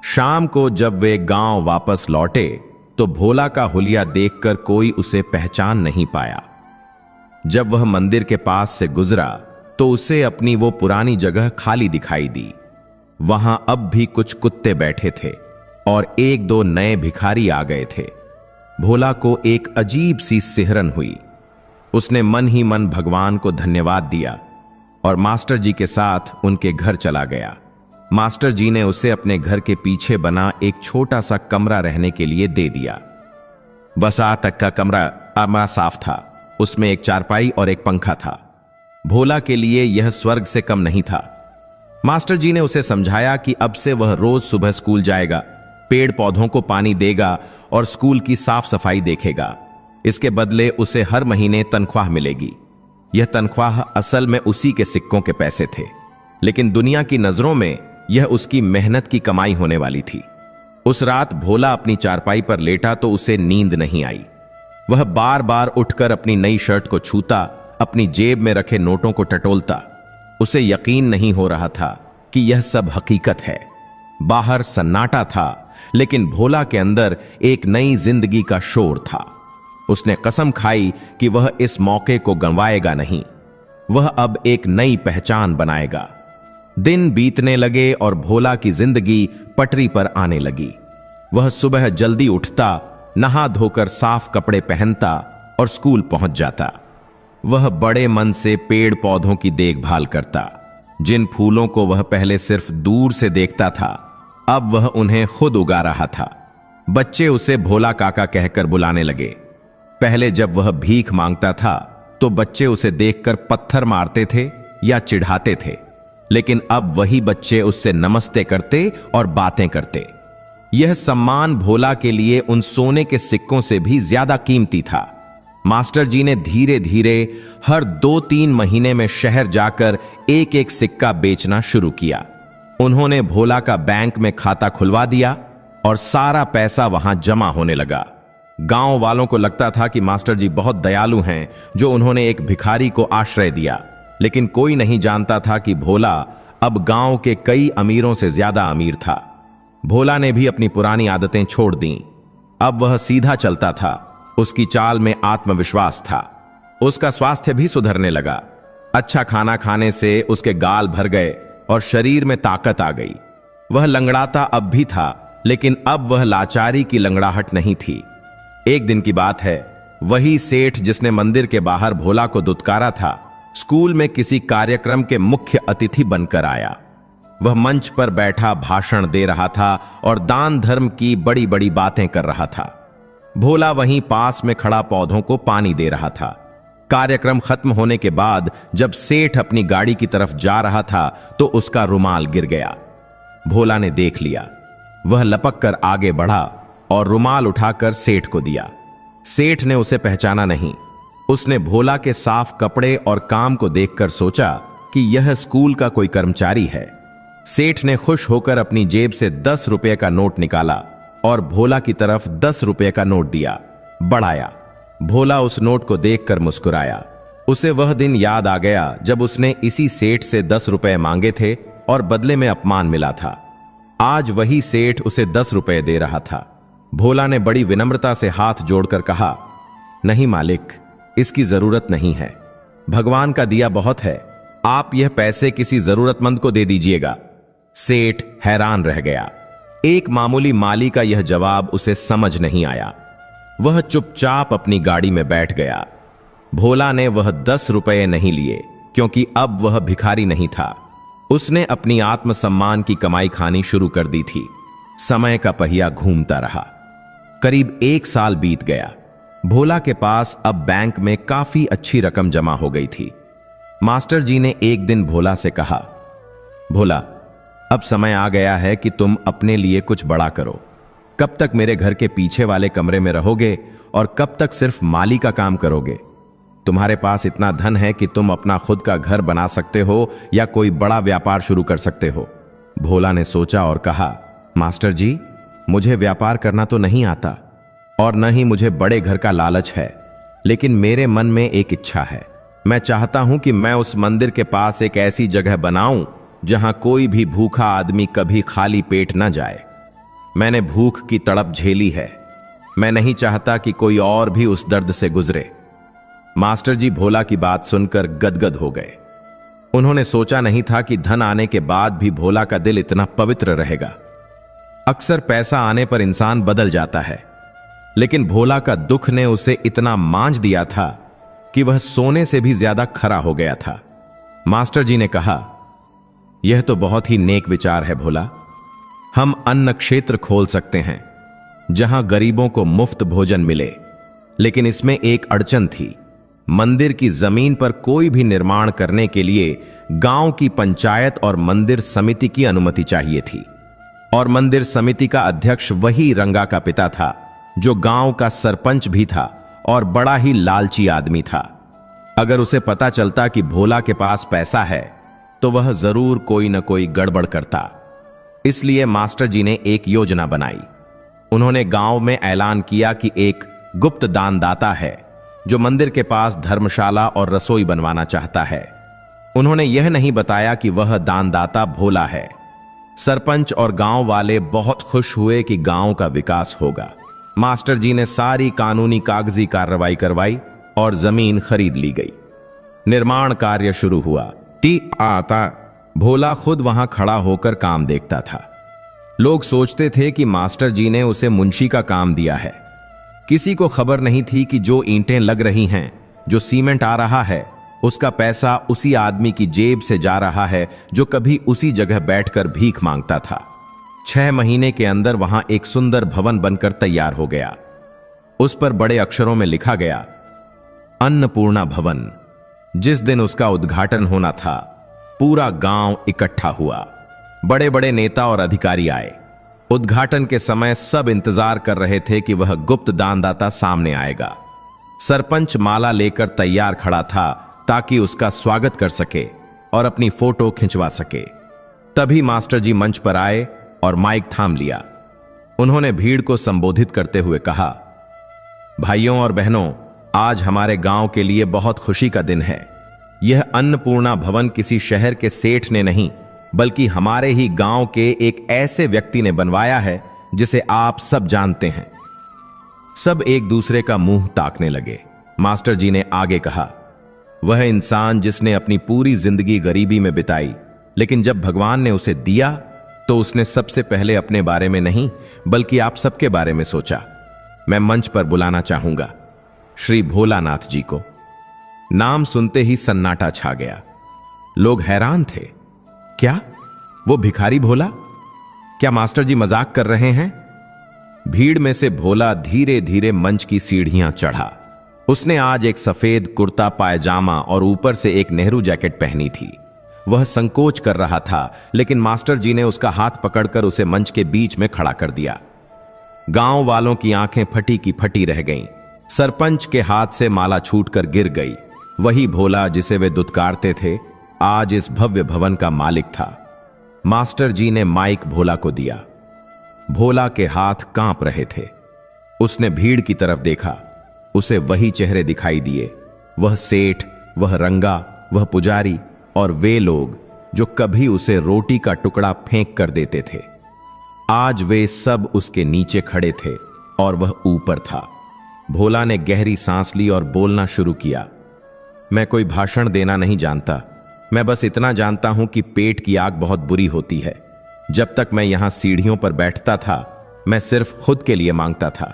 शाम को जब वे गांव वापस लौटे तो भोला का हुलिया देखकर कोई उसे पहचान नहीं पाया। जब वह मंदिर के पास से गुजरा तो उसे अपनी वो पुरानी जगह खाली दिखाई दी। वहां अब भी कुछ कुत्ते बैठे थे और एक दो नए भिखारी आ गए थे। भोला को एक अजीब सी सिहरन हुई। उसने मन ही मन भगवान को धन्यवाद दिया और मास्टर जी के साथ उनके घर चला गया। मास्टर जी ने उसे अपने घर के पीछे बना एक छोटा सा कमरा रहने के लिए दे दिया। बस आ तक का कमरा साफ था। उसमें एक चारपाई और एक पंखा था। भोला के लिए यह स्वर्ग से कम नहीं था। मास्टर जी ने उसे समझाया कि अब से वह रोज सुबह स्कूल जाएगा, पेड़ पौधों को पानी देगा और स्कूल की साफ सफाई देखेगा। इसके बदले उसे हर महीने तनख्वाह मिलेगी। यह तनख्वाह असल में उसी के सिक्कों के पैसे थे, लेकिन दुनिया की नजरों में यह उसकी मेहनत की कमाई होने वाली थी। उस रात भोला अपनी चारपाई पर लेटा तो उसे नींद नहीं आई। वह बार बार उठकर अपनी नई शर्ट को छूता, अपनी जेब में रखे नोटों को टटोलता। उसे यकीन नहीं हो रहा था कि यह सब हकीकत है। बाहर सन्नाटा था, लेकिन भोला के अंदर एक नई जिंदगी का शोर था। उसने कसम खाई कि वह इस मौके को गंवाएगा नहीं। वह अब एक नई पहचान बनाएगा। दिन बीतने लगे और भोला की जिंदगी पटरी पर आने लगी। वह सुबह जल्दी उठता, नहा धोकर साफ कपड़े पहनता और स्कूल पहुंच जाता। वह बड़े मन से पेड़ पौधों की देखभाल करता। जिन फूलों को वह पहले सिर्फ दूर से देखता था, अब वह उन्हें खुद उगा रहा था। बच्चे उसे भोला काका कहकर बुलाने लगे। पहले जब वह भीख मांगता था तो बच्चे उसे देखकर पत्थर मारते थे या चिढ़ाते थे, लेकिन अब वही बच्चे उससे नमस्ते करते और बातें करते। यह सम्मान भोला के लिए उन सोने के सिक्कों से भी ज्यादा कीमती था। मास्टर जी ने धीरे धीरे हर 2-3 महीने में शहर जाकर एक एक सिक्का बेचना शुरू किया। उन्होंने भोला का बैंक में खाता खुलवा दिया और सारा पैसा वहां जमा होने लगा। गांव वालों को लगता था कि मास्टर जी बहुत दयालु हैं जो उन्होंने एक भिखारी को आश्रय दिया, लेकिन कोई नहीं जानता था कि भोला अब गांव के कई अमीरों से ज्यादा अमीर था। भोला ने भी अपनी पुरानी आदतें छोड़ दी। अब वह सीधा चलता था। उसकी चाल में आत्मविश्वास था। उसका स्वास्थ्य भी सुधरने लगा। अच्छा खाना खाने से उसके गाल भर गए और शरीर में ताकत आ गई। वह लंगड़ाता अब भी था, लेकिन अब वह लाचारी की लंगड़ाहट नहीं थी। एक दिन की बात है, वही सेठ जिसने मंदिर के बाहर भोला को दुत्कारा था, स्कूल में किसी कार्यक्रम के मुख्य अतिथि बनकर आया। वह मंच पर बैठा भाषण दे रहा था और दान धर्म की बड़ी बड़ी बातें कर रहा था। भोला वहीं पास में खड़ा पौधों को पानी दे रहा था। कार्यक्रम खत्म होने के बाद जब सेठ अपनी गाड़ी की तरफ जा रहा था तो उसका रुमाल गिर गया। भोला ने देख लिया। वह लपक कर आगे बढ़ा और रुमाल उठाकर सेठ को दिया। सेठ ने उसे पहचाना नहीं। उसने भोला के साफ कपड़े और काम को देखकर सोचा कि यह स्कूल का कोई कर्मचारी है। सेठ ने खुश होकर अपनी जेब से 10 रुपए का नोट निकाला और भोला की तरफ 10 रुपए का नोट दिया, बढ़ाया। भोला उस नोट को देखकर मुस्कुराया। उसे वह दिन याद आ गया जब उसने इसी सेठ से 10 रुपए मांगे थे और बदले में अपमान मिला था। आज वही सेठ उसे 10 रुपए दे रहा था। भोला ने बड़ी विनम्रता से हाथ जोड़कर कहा, नहीं मालिक, इसकी जरूरत नहीं है। भगवान का दिया बहुत है, आप यह पैसे किसी जरूरतमंद को दे दीजिएगा। सेठ हैरान रह गया। एक मामूली माली का यह जवाब उसे समझ नहीं आया। वह चुपचाप अपनी गाड़ी में बैठ गया। भोला ने वह 10 रुपए नहीं लिए क्योंकि अब वह भिखारी नहीं था। उसने अपनी आत्मसम्मान की कमाई खानी शुरू कर दी थी। समय का पहिया घूमता रहा। करीब 1 साल बीत गया। भोला के पास अब बैंक में काफी अच्छी रकम जमा हो गई थी। मास्टर जी ने एक दिन भोला से कहा, भोला, अब समय आ गया है कि तुम अपने लिए कुछ बड़ा करो। कब तक मेरे घर के पीछे वाले कमरे में रहोगे और कब तक सिर्फ माली का काम करोगे? तुम्हारे पास इतना धन है कि तुम अपना खुद का घर बना सकते हो या कोई बड़ा व्यापार शुरू कर सकते हो। भोला ने सोचा और कहा, मास्टर जी, मुझे व्यापार करना तो नहीं आता और न ही मुझे बड़े घर का लालच है, लेकिन मेरे मन में एक इच्छा है। मैं चाहता हूं कि मैं उस मंदिर के पास एक ऐसी जगह बनाऊं जहां कोई भी भूखा आदमी कभी खाली पेट न जाए। मैंने भूख की तड़प झेली है। मैं नहीं चाहता कि कोई और भी उस दर्द से गुजरे। मास्टर जी भोला की बात सुनकर गदगद हो गए। उन्होंने सोचा नहीं था कि धन आने के बाद भी भोला का दिल इतना पवित्र रहेगा। अक्सर पैसा आने पर इंसान बदल जाता है, लेकिन भोला का दुख ने उसे इतना मांझ दिया था कि वह सोने से भी ज्यादा खरा हो गया था। मास्टर जी ने कहा, यह तो बहुत ही नेक विचार है भोला। हम अन्न क्षेत्र खोल सकते हैं जहां गरीबों को मुफ्त भोजन मिले, लेकिन इसमें एक अड़चन थी। मंदिर की जमीन पर कोई भी निर्माण करने के लिए गांव की पंचायत और मंदिर समिति की अनुमति चाहिए थी, और मंदिर समिति का अध्यक्ष वही रंगा का पिता था जो गांव का सरपंच भी था और बड़ा ही लालची आदमी था। अगर उसे पता चलता कि भोला के पास पैसा है तो वह जरूर कोई न कोई गड़बड़ करता। इसलिए मास्टर जी ने एक योजना बनाई। उन्होंने गांव में ऐलान किया कि एक गुप्त दानदाता है जो मंदिर के पास धर्मशाला और रसोई बनवाना चाहता है। उन्होंने यह नहीं बताया कि वह दानदाता भोला है। सरपंच और गांव वाले बहुत खुश हुए कि गांव का विकास होगा। मास्टर जी ने सारी कानूनी कागजी कार्रवाई करवाई और जमीन खरीद ली गई। निर्माण कार्य शुरू हुआ। आता भोला खुद वहां खड़ा होकर काम देखता था। लोग सोचते थे कि मास्टर जी ने उसे मुंशी का काम दिया है। किसी को खबर नहीं थी कि जो ईंटें लग रही हैं, जो सीमेंट आ रहा है, उसका पैसा उसी आदमी की जेब से जा रहा है जो कभी उसी जगह बैठकर भीख मांगता था। 6 महीने के अंदर वहां एक सुंदर भवन बनकर तैयार हो गया। उस पर बड़े अक्षरों में लिखा गया, अन्नपूर्णा भवन। जिस दिन उसका उद्घाटन होना था, पूरा गांव इकट्ठा हुआ। बड़े बड़े नेता और अधिकारी आए। उद्घाटन के समय सब इंतजार कर रहे थे कि वह गुप्त दानदाता सामने आएगा। सरपंच माला लेकर तैयार खड़ा था ताकि उसका स्वागत कर सके और अपनी फोटो खिंचवा सके। तभी मास्टर जी मंच पर आए और माइक थाम लिया। उन्होंने भीड़ को संबोधित करते हुए कहा, भाइयों और बहनों, आज हमारे गांव के लिए बहुत खुशी का दिन है। यह अन्नपूर्णा भवन किसी शहर के सेठ ने नहीं, बल्कि हमारे ही गांव के एक ऐसे व्यक्ति ने बनवाया है जिसे आप सब जानते हैं। सब एक दूसरे का मुंह ताकने लगे। मास्टर जी ने आगे कहा, वह इंसान जिसने अपनी पूरी जिंदगी गरीबी में बिताई, लेकिन जब भगवान ने उसे दिया तो उसने सबसे पहले अपने बारे में नहीं बल्कि आप सबके बारे में सोचा। मैं मंच पर बुलाना चाहूंगा श्री भोलानाथ जी को। नाम सुनते ही सन्नाटा छा गया। लोग हैरान थे। क्या वो भिखारी भोला? क्या मास्टर जी मजाक कर रहे हैं? भीड़ में से भोला धीरे धीरे मंच की सीढ़ियां चढ़ा। उसने आज एक सफेद कुर्ता पायजामा और ऊपर से एक नेहरू जैकेट पहनी थी। वह संकोच कर रहा था, लेकिन मास्टर जी ने उसका हाथ पकड़कर उसे मंच के बीच में खड़ा कर दिया। गांव वालों की आंखें फटी की फटी रह गईं। सरपंच के हाथ से माला छूटकर गिर गई। वही भोला जिसे वे दुत्कारते थे, आज इस भव्य भवन का मालिक था। मास्टर जी ने माइक भोला को दिया। भोला के हाथ कांप रहे थे। उसने भीड़ की तरफ देखा। उसे वही चेहरे दिखाई दिए, वह सेठ, वह रंगा, वह पुजारी और वे लोग जो कभी उसे रोटी का टुकड़ा फेंक कर देते थे। आज वे सब उसके नीचे खड़े थे और वह ऊपर था। भोला ने गहरी सांस ली और बोलना शुरू किया। मैं कोई भाषण देना नहीं जानता, मैं बस इतना जानता हूं कि पेट की आग बहुत बुरी होती है। जब तक मैं यहां सीढ़ियों पर बैठता था, मैं सिर्फ खुद के लिए मांगता था,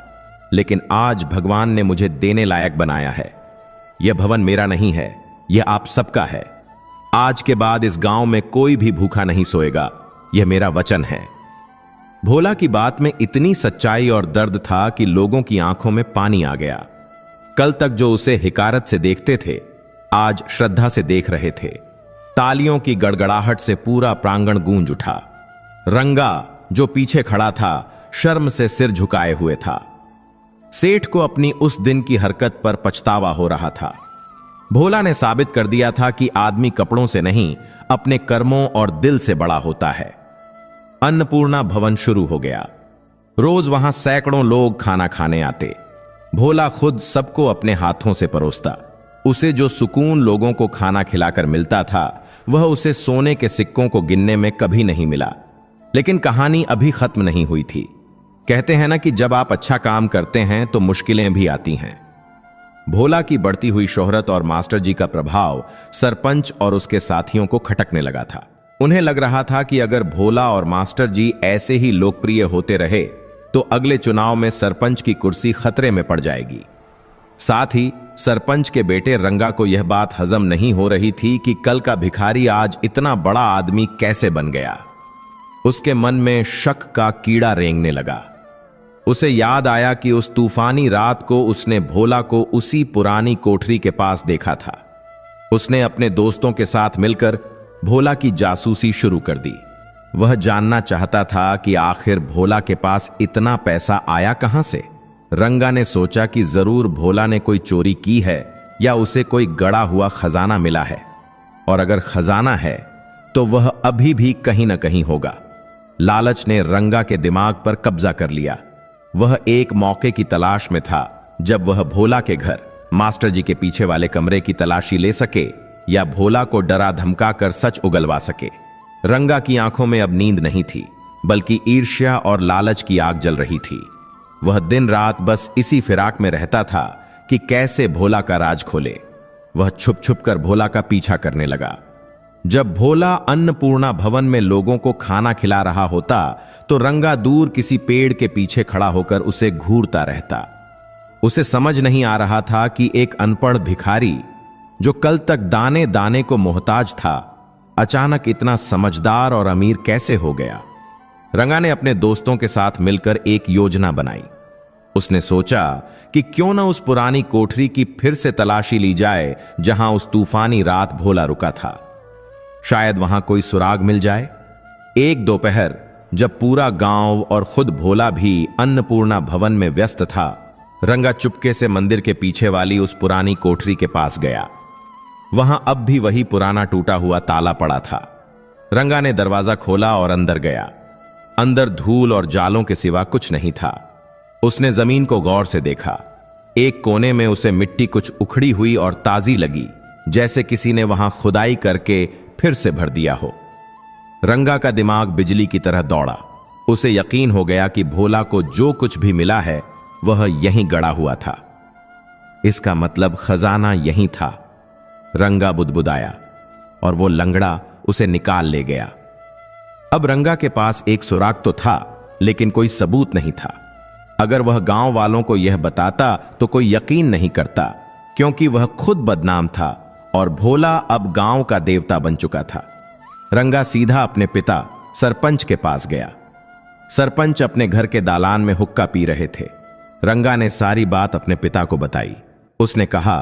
लेकिन आज भगवान ने मुझे देने लायक बनाया है। यह भवन मेरा नहीं है, यह आप सबका है। आज के बाद इस गांव में कोई भी भूखा नहीं सोएगा, यह मेरा वचन है। भोला की बात में इतनी सच्चाई और दर्द था कि लोगों की आंखों में पानी आ गया। कल तक जो उसे हिकारत से देखते थे, आज श्रद्धा से देख रहे थे। तालियों की गड़गड़ाहट से पूरा प्रांगण गूंज उठा। रंगा जो पीछे खड़ा था, शर्म से सिर झुकाए हुए था। सेठ को अपनी उस दिन की हरकत पर पछतावा हो रहा था। भोला ने साबित कर दिया था कि आदमी कपड़ों से नहीं, अपने कर्मों और दिल से बड़ा होता है। अन्नपूर्णा भवन शुरू हो गया। रोज वहां सैकड़ों लोग खाना खाने आते। भोला खुद सबको अपने हाथों से परोसता। उसे जो सुकून लोगों को खाना खिलाकर मिलता था, वह उसे सोने के सिक्कों को गिनने में कभी नहीं मिला। लेकिन कहानी अभी खत्म नहीं हुई थी। कहते हैं ना कि जब आप अच्छा काम करते हैं तो मुश्किलें भी आती हैं। भोला की बढ़ती हुई शोहरत और मास्टर जी का प्रभाव सरपंच और उसके साथियों को खटकने लगा था। उन्हें लग रहा था कि अगर भोला और मास्टर जी ऐसे ही लोकप्रिय होते रहे तो अगले चुनाव में सरपंच की कुर्सी खतरे में पड़ जाएगी। साथ ही सरपंच के बेटे रंगा को यह बात हजम नहीं हो रही थी कि कल का भिखारी आज इतना बड़ा आदमी कैसे बन गया। उसके मन में शक का कीड़ा रेंगने लगा। उसे याद आया कि उस तूफानी रात को उसने भोला को उसी पुरानी कोठरी के पास देखा था। उसने अपने दोस्तों के साथ मिलकर भोला की जासूसी शुरू कर दी। वह जानना चाहता था कि आखिर भोला के पास इतना पैसा आया कहां से। रंगा ने सोचा कि जरूर भोला ने कोई चोरी की है या उसे कोई गड़ा हुआ खजाना मिला है, और अगर खजाना है तो वह अभी भी कहीं न कहीं होगा। लालच ने रंगा के दिमाग पर कब्जा कर लिया। वह एक मौके की तलाश में था जब वह भोला के घर, मास्टर जी के पीछे वाले कमरे की तलाशी ले सके या भोला को डरा धमका कर सच उगलवा सके। रंगा की आंखों में अब नींद नहीं थी, बल्कि ईर्ष्या और लालच की आग जल रही थी। वह दिन रात बस इसी फिराक में रहता था कि कैसे भोला का राज खोले। वह छुप छुप कर भोला का पीछा करने लगा। जब भोला अन्नपूर्णा भवन में लोगों को खाना खिला रहा होता तो रंगा दूर किसी पेड़ के पीछे खड़ा होकर उसे घूरता रहता। उसे समझ नहीं आ रहा था कि एक अनपढ़ भिखारी जो कल तक दाने दाने को मोहताज था, अचानक इतना समझदार और अमीर कैसे हो गया। रंगा ने अपने दोस्तों के साथ मिलकर एक योजना बनाई। उसने सोचा कि क्यों न उस पुरानी कोठरी की फिर से तलाशी ली जाए जहां उस तूफानी रात भोला रुका था। शायद वहां कोई सुराग मिल जाए। एक दोपहर जब पूरा गांव और खुद भोला भी अन्नपूर्णा भवन में व्यस्त था, रंगा चुपके से मंदिर के पीछे वाली उस पुरानी कोठरी के पास गया। वहां अब भी वही पुराना टूटा हुआ ताला पड़ा था। रंगा ने दरवाजा खोला और अंदर गया। अंदर धूल और जालों के सिवा कुछ नहीं था। उसने जमीन को गौर से देखा। एक कोने में उसे मिट्टी कुछ उखड़ी हुई और ताजी लगी, जैसे किसी ने वहां खुदाई करके फिर से भर दिया हो। रंगा का दिमाग बिजली की तरह दौड़ा। उसे यकीन हो गया कि भोला को जो कुछ भी मिला है वह यहीं गड़ा हुआ था। इसका मतलब खजाना यहीं था। रंगा बुदबुदाया और वो लंगड़ा उसे निकाल ले गया। अब रंगा के पास एक सुराग तो था, लेकिन कोई सबूत नहीं था। अगर वह गांव वालों को यह बताता तो कोई यकीन नहीं करता, क्योंकि वह खुद बदनाम था और भोला अब गांव का देवता बन चुका था। रंगा सीधा अपने पिता सरपंच के पास गया। सरपंच अपने घर के दालान में हुक्का पी रहे थे। रंगा ने सारी बात अपने पिता को बताई। उसने कहा,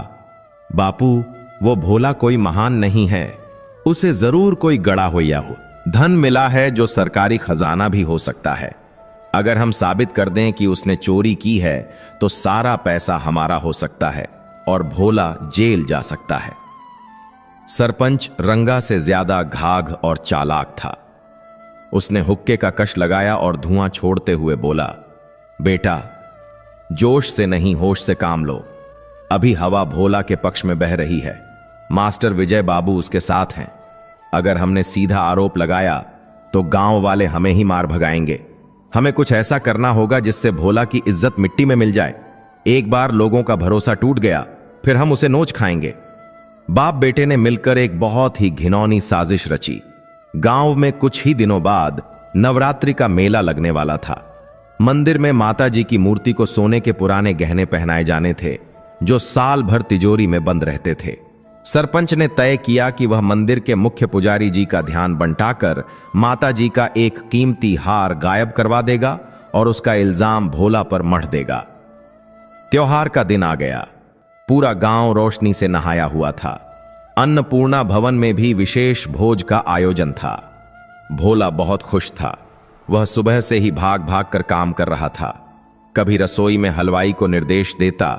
बापू, वो भोला कोई महान नहीं है, उसे जरूर कोई गड़ा होया हो। धन मिला है जो सरकारी खजाना भी हो सकता है। अगर हम साबित कर दें कि उसने चोरी की है तो सारा पैसा हमारा हो सकता है और भोला जेल जा सकता है। सरपंच रंगा से ज्यादा घाघ और चालाक था। उसने हुक्के का कश लगाया और धुआं छोड़ते हुए बोला, बेटा, जोश से नहीं होश से काम लो। अभी हवा भोला के पक्ष में बह रही है। मास्टर विजय बाबू उसके साथ हैं। अगर हमने सीधा आरोप लगाया तो गांव वाले हमें ही मार भगाएंगे। हमें कुछ ऐसा करना होगा जिससे भोला की इज्जत मिट्टी में मिल जाए। एक बार लोगों का भरोसा टूट गया, फिर हम उसे नोच खाएंगे। बाप बेटे ने मिलकर एक बहुत ही घिनौनी साजिश रची। गांव में कुछ ही दिनों बाद नवरात्रि का मेला लगने वाला था। मंदिर में माता जी की मूर्ति को सोने के पुराने गहने पहनाए जाने थे जो साल भर तिजोरी में बंद रहते थे। सरपंच ने तय किया कि वह मंदिर के मुख्य पुजारी जी का ध्यान बंटाकर माता जी का एक कीमती हार गायब करवा देगा और उसका इल्जाम भोला पर मढ़ देगा। त्योहार का दिन आ गया। पूरा गांव रोशनी से नहाया हुआ था। अन्नपूर्णा भवन में भी विशेष भोज का आयोजन था। भोला बहुत खुश था। वह सुबह से ही भाग भाग कर काम कर रहा था। कभी रसोई में हलवाई को निर्देश देता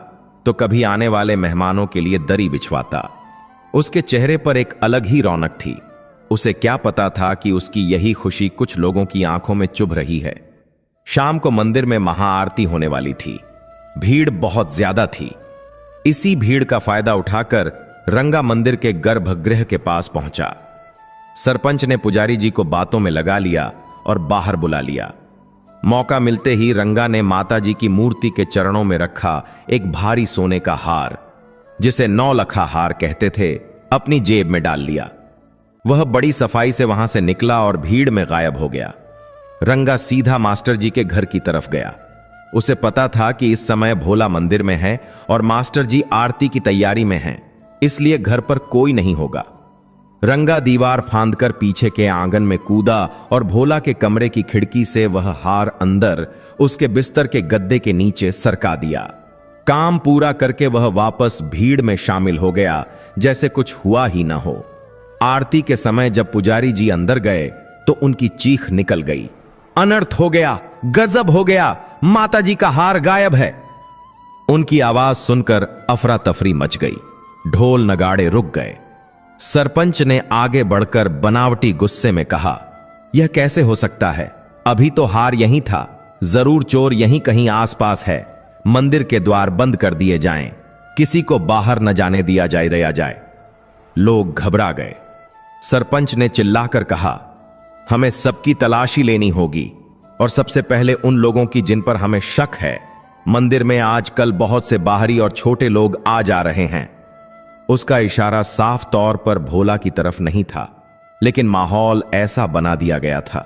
तो कभी आने वाले मेहमानों के लिए दरी बिछवाता। उसके चेहरे पर एक अलग ही रौनक थी। उसे क्या पता था कि उसकी यही खुशी कुछ लोगों की आंखों में चुभ रही है। शाम को मंदिर में महाआरती होने वाली थी। भीड़ बहुत ज्यादा थी। इसी भीड़ का फायदा उठाकर रंगा मंदिर के गर्भगृह के पास पहुंचा। सरपंच ने पुजारी जी को बातों में लगा लिया और बाहर बुला लिया। मौका मिलते ही रंगा ने माता जी की मूर्ति के चरणों में रखा एक भारी सोने का हार, जिसे 9 लखा हार कहते थे, अपनी जेब में डाल लिया। वह बड़ी सफाई से वहां से निकला और भीड़ में गायब हो गया। रंगा सीधा मास्टर जी के घर की तरफ गया। उसे पता था कि इस समय भोला मंदिर में है और मास्टर जी आरती की तैयारी में हैं, इसलिए घर पर कोई नहीं होगा। रंगा दीवार फांदकर पीछे के आंगन में कूदा और भोला के कमरे की खिड़की से वह हार अंदर उसके बिस्तर के गद्दे के नीचे सरका दिया। काम पूरा करके वह वापस भीड़ में शामिल हो गया जैसे कुछ हुआ ही न हो। आरती के समय जब पुजारी जी अंदर गए तो उनकी चीख निकल गई, अनर्थ हो गया, गजब हो गया, माता जी का हार गायब है। उनकी आवाज सुनकर अफरा तफरी मच गई। ढोल नगाड़े रुक गए। सरपंच ने आगे बढ़कर बनावटी गुस्से में कहा, यह कैसे हो सकता है? अभी तो हार यहीं था। जरूर चोर यहीं कहीं आसपास है। मंदिर के द्वार बंद कर दिए जाएं, किसी को बाहर न जाने दिया जाए। लोग घबरा गए। सरपंच ने चिल्लाकर कहा, हमें सबकी तलाशी लेनी होगी और सबसे पहले उन लोगों की जिन पर हमें शक है। मंदिर में आजकल बहुत से बाहरी और छोटे लोग आ जा रहे हैं। उसका इशारा साफ तौर पर भोला की तरफ नहीं था, लेकिन माहौल ऐसा बना दिया गया था।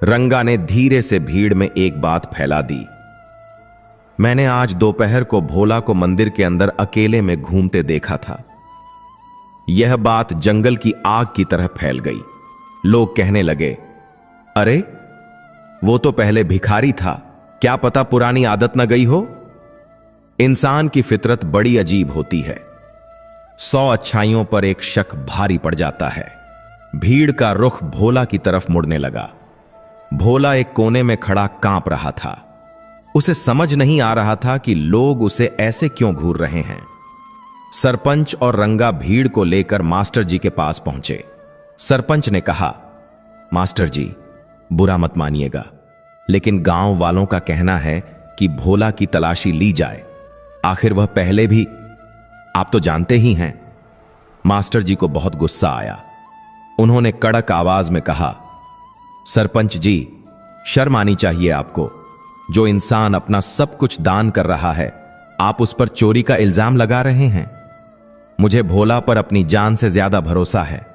रंगा ने धीरे से भीड़ में एक बात फैला दी, मैंने आज दोपहर को भोला को मंदिर के अंदर अकेले में घूमते देखा था। यह बात जंगल की आग की तरह फैल गई। लोग कहने लगे, अरे वो तो पहले भिखारी था, क्या पता पुरानी आदत न गई हो। इंसान की फितरत बड़ी अजीब होती है। 100 अच्छाइयों पर एक शक भारी पड़ जाता है। भीड़ का रुख भोला की तरफ मुड़ने लगा। भोला एक कोने में खड़ा कांप रहा था। उसे समझ नहीं आ रहा था कि लोग उसे ऐसे क्यों घूर रहे हैं। सरपंच और रंगा भीड़ को लेकर मास्टर जी के पास पहुंचे। सरपंच ने कहा, मास्टर जी, बुरा मत मानिएगा, लेकिन गांव वालों का कहना है कि भोला की तलाशी ली जाए। आखिर वह पहले भी, आप तो जानते ही हैं। मास्टर जी को बहुत गुस्सा आया। उन्होंने कड़क आवाज में कहा, सरपंच जी, शर्म आनी चाहिए आपको। जो इंसान अपना सब कुछ दान कर रहा है, आप उस पर चोरी का इल्जाम लगा रहे हैं। मुझे भोला पर अपनी जान से ज्यादा भरोसा है।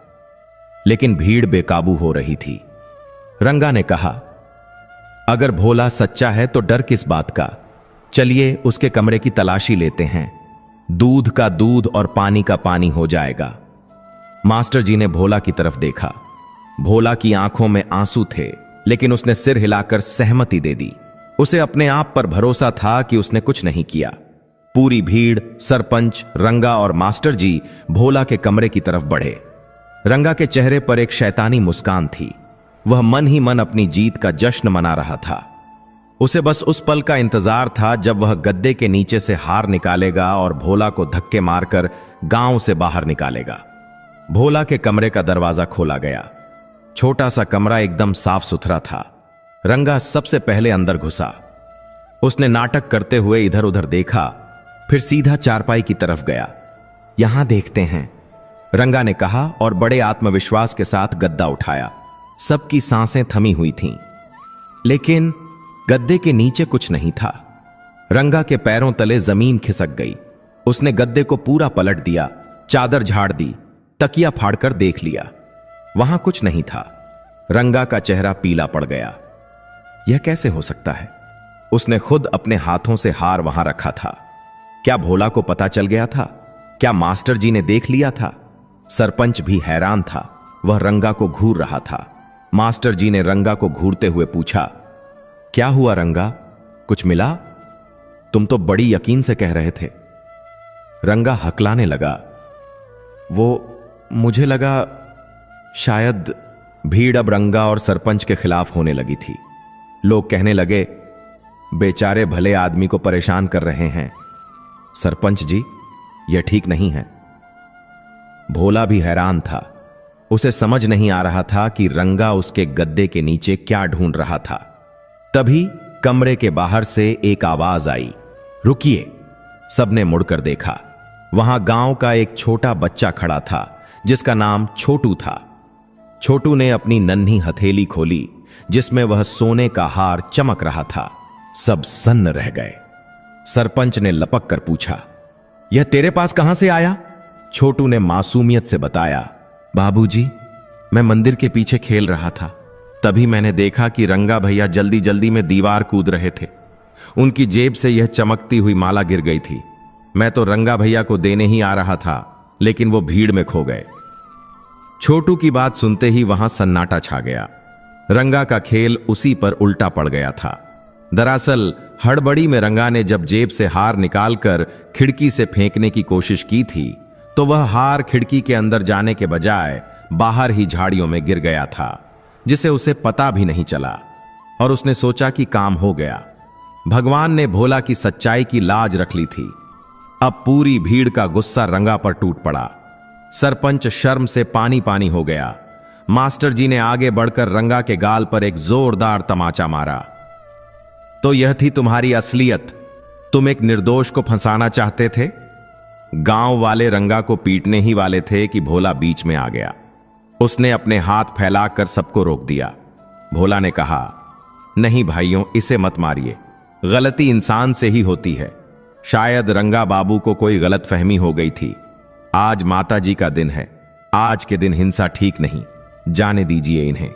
लेकिन भीड़ बेकाबू हो रही थी। रंगा ने कहा, अगर भोला सच्चा है तो डर किस बात का? चलिए उसके कमरे की तलाशी लेते हैं। दूध का दूध और पानी का पानी हो जाएगा। मास्टर जी ने भोला की तरफ देखा। भोला की आंखों में आंसू थे, लेकिन उसने सिर हिलाकर सहमति दे दी। उसे अपने आप पर भरोसा था कि उसने कुछ नहीं किया। पूरी भीड़, सरपंच, रंगा और मास्टर जी भोला के कमरे की तरफ बढ़े। रंगा के चेहरे पर एक शैतानी मुस्कान थी। वह मन ही मन अपनी जीत का जश्न मना रहा था। उसे बस उस पल का इंतजार था जब वह गद्दे के नीचे से हार निकालेगा और भोला को धक्के मारकर गांव से बाहर निकालेगा। भोला के कमरे का दरवाजा खोला गया। छोटा सा कमरा एकदम साफ सुथरा था। रंगा सबसे पहले अंदर घुसा। उसने नाटक करते हुए इधर उधर देखा, फिर सीधा चारपाई की तरफ गया। यहां देखते हैं, रंगा ने कहा और बड़े आत्मविश्वास के साथ गद्दा उठाया। सबकी सांसें थमी हुई थीं, लेकिन गद्दे के नीचे कुछ नहीं था। रंगा के पैरों तले जमीन खिसक गई। उसने गद्दे को पूरा पलट दिया, चादर झाड़ दी, तकिया फाड़कर देख लिया। वहां कुछ नहीं था। रंगा का चेहरा पीला पड़ गया। यह कैसे हो सकता है? उसने खुद अपने हाथों से हार वहां रखा था। क्या भोला को पता चल गया था? क्या मास्टर जी ने देख लिया था? सरपंच भी हैरान था। वह रंगा को घूर रहा था। मास्टर जी ने रंगा को घूरते हुए पूछा, क्या हुआ रंगा, कुछ मिला? तुम तो बड़ी यकीन से कह रहे थे। रंगा हकलाने लगा। मुझे लगा शायद। भीड़ अब रंगा और सरपंच के खिलाफ होने लगी थी। लोग कहने लगे, बेचारे भले आदमी को परेशान कर रहे हैं। सरपंच जी, यह ठीक नहीं है। भोला भी हैरान था। उसे समझ नहीं आ रहा था कि रंगा उसके गद्दे के नीचे क्या ढूंढ रहा था। तभी कमरे के बाहर से एक आवाज आई, रुकिए। सबने मुड़कर देखा। वहां गांव का एक छोटा बच्चा खड़ा था जिसका नाम छोटू था। छोटू ने अपनी नन्ही हथेली खोली जिसमें वह सोने का हार चमक रहा था। सब सन्न रह गए। सरपंच ने लपक कर पूछा, यह तेरे पास कहां से आया? छोटू ने मासूमियत से बताया, बाबूजी, मैं मंदिर के पीछे खेल रहा था। तभी मैंने देखा कि रंगा भैया जल्दी जल्दी में दीवार कूद रहे थे। उनकी जेब से यह चमकती हुई माला गिर गई थी। मैं तो रंगा भैया को देने ही आ रहा था, लेकिन वो भीड़ में खो गए। छोटू की बात सुनते ही वहां सन्नाटा छा गया। रंगा का खेल उसी पर उल्टा पड़ गया था। दरअसल हड़बड़ी में रंगा ने जब जेब से हार निकालकर खिड़की से फेंकने की कोशिश की थी, तो वह हार खिड़की के अंदर जाने के बजाय बाहर ही झाड़ियों में गिर गया था, जिसे उसे पता भी नहीं चला। और उसने सोचा कि काम हो गया। भगवान ने भोला की सच्चाई की लाज रख ली थी। अब पूरी भीड़ का गुस्सा रंगा पर टूट पड़ा। सरपंच शर्म से पानी पानी हो गया। मास्टर जी ने आगे बढ़कर रंगा के गाल पर एक जोरदार तमाचा मारा। तो यह थी तुम्हारी असलियत? तुम एक निर्दोष को फंसाना चाहते थे? गांव वाले रंगा को पीटने ही वाले थे कि भोला बीच में आ गया। उसने अपने हाथ फैलाकर सबको रोक दिया। भोला ने कहा, नहीं भाइयों, इसे मत मारिए। गलती इंसान से ही होती है। शायद रंगा बाबू को कोई गलतफहमी हो गई थी। आज माता जी का दिन है। आज के दिन हिंसा ठीक नहीं। जाने दीजिए इन्हें।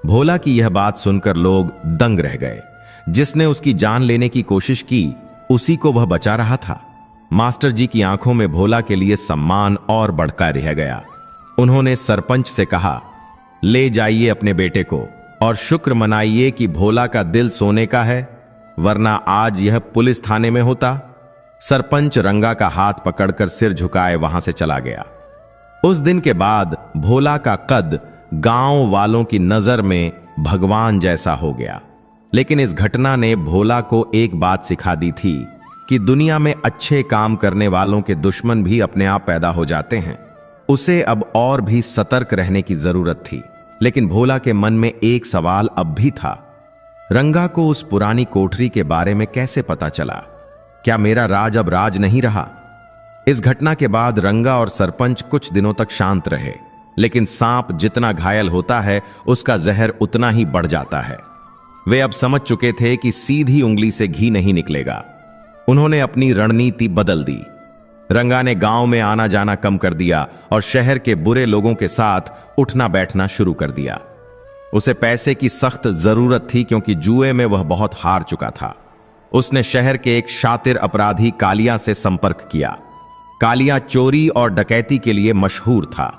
भोला की यह बात सुनकर लोग दंग रह गए। जिसने उसकी जान लेने की कोशिश की, उसी को वह बचा रहा था। मास्टर जी की आंखों में भोला के लिए सम्मान और बढ़ता रह गया। उन्होंने सरपंच से कहा, ले जाइए अपने बेटे को और शुक्र मनाइए कि भोला का दिल सोने का है, वरना आज यह पुलिस थाने में होता। सरपंच रंगा का हाथ पकड़कर सिर झुकाए वहां से चला गया। उस दिन के बाद भोला का कद गांव वालों की नजर में भगवान जैसा हो गया। लेकिन इस घटना ने भोला को एक बात सिखा दी थी कि दुनिया में अच्छे काम करने वालों के दुश्मन भी अपने आप पैदा हो जाते हैं। उसे अब और भी सतर्क रहने की जरूरत थी। लेकिन भोला के मन में एक सवाल अब भी था, रंगा को उस पुरानी कोठरी के बारे में कैसे पता चला? क्या मेरा राज अब राज नहीं रहा? इस घटना के बाद रंगा और सरपंच कुछ दिनों तक शांत रहे। लेकिन सांप जितना घायल होता है, उसका जहर उतना ही बढ़ जाता है। वे अब समझ चुके थे कि सीधी उंगली से घी नहीं निकलेगा। उन्होंने अपनी रणनीति बदल दी। रंगा ने गांव में आना जाना कम कर दिया और शहर के बुरे लोगों के साथ उठना बैठना शुरू कर दिया। उसे पैसे की सख्त जरूरत थी, क्योंकि जुए में वह बहुत हार चुका था। उसने शहर के एक शातिर अपराधी कालिया से संपर्क किया। कालिया चोरी और डकैती के लिए मशहूर था।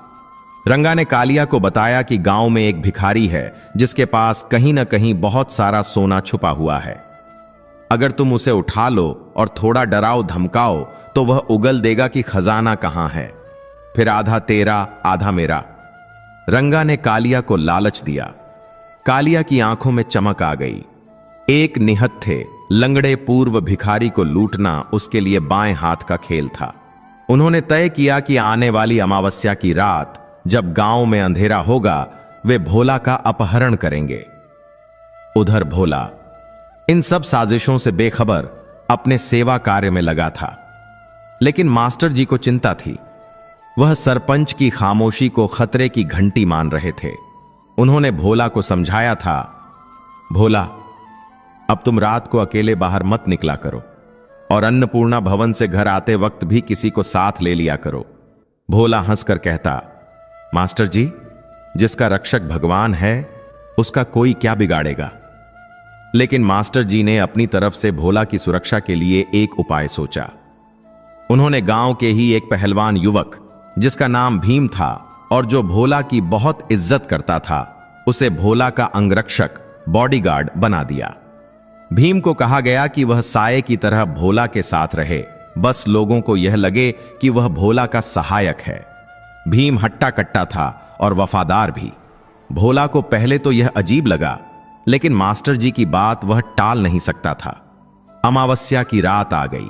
रंगा ने कालिया को बताया कि गांव में एक भिखारी है जिसके पास कहीं ना कहीं बहुत सारा सोना छुपा हुआ है। अगर तुम उसे उठा लो और थोड़ा डराओ धमकाओ तो वह उगल देगा कि खजाना कहां है। फिर आधा तेरा आधा मेरा। रंगा ने कालिया को लालच दिया। कालिया की आंखों में चमक आ गई। एक निहत्थे लंगड़े पूर्व भिखारी को लूटना उसके लिए बाएं हाथ का खेल था। उन्होंने तय किया कि आने वाली अमावस्या की रात जब गांव में अंधेरा होगा वे भोला का अपहरण करेंगे। उधर भोला इन सब साजिशों से बेखबर अपने सेवा कार्य में लगा था, लेकिन मास्टर जी को चिंता थी। वह सरपंच की खामोशी को खतरे की घंटी मान रहे थे। उन्होंने भोला को समझाया था, भोला अब तुम रात को अकेले बाहर मत निकला करो और अन्नपूर्णा भवन से घर आते वक्त भी किसी को साथ ले लिया करो। भोला हंसकर कहता, मास्टर जी, जिसका रक्षक भगवान है उसका कोई क्या बिगाड़ेगा। लेकिन मास्टर जी ने अपनी तरफ से भोला की सुरक्षा के लिए एक उपाय सोचा। उन्होंने गांव के ही एक पहलवान युवक जिसका नाम भीम था और जो भोला की बहुत इज्जत करता था, उसे भोला का अंगरक्षक बॉडीगार्ड बना दिया। भीम को कहा गया कि वह साये की तरह भोला के साथ रहे, बस लोगों को यह लगे कि वह भोला का सहायक है। भीम हट्टा कट्टा था और वफादार भी। भोला को पहले तो यह अजीब लगा, लेकिन मास्टर जी की बात वह टाल नहीं सकता था। अमावस्या की रात आ गई।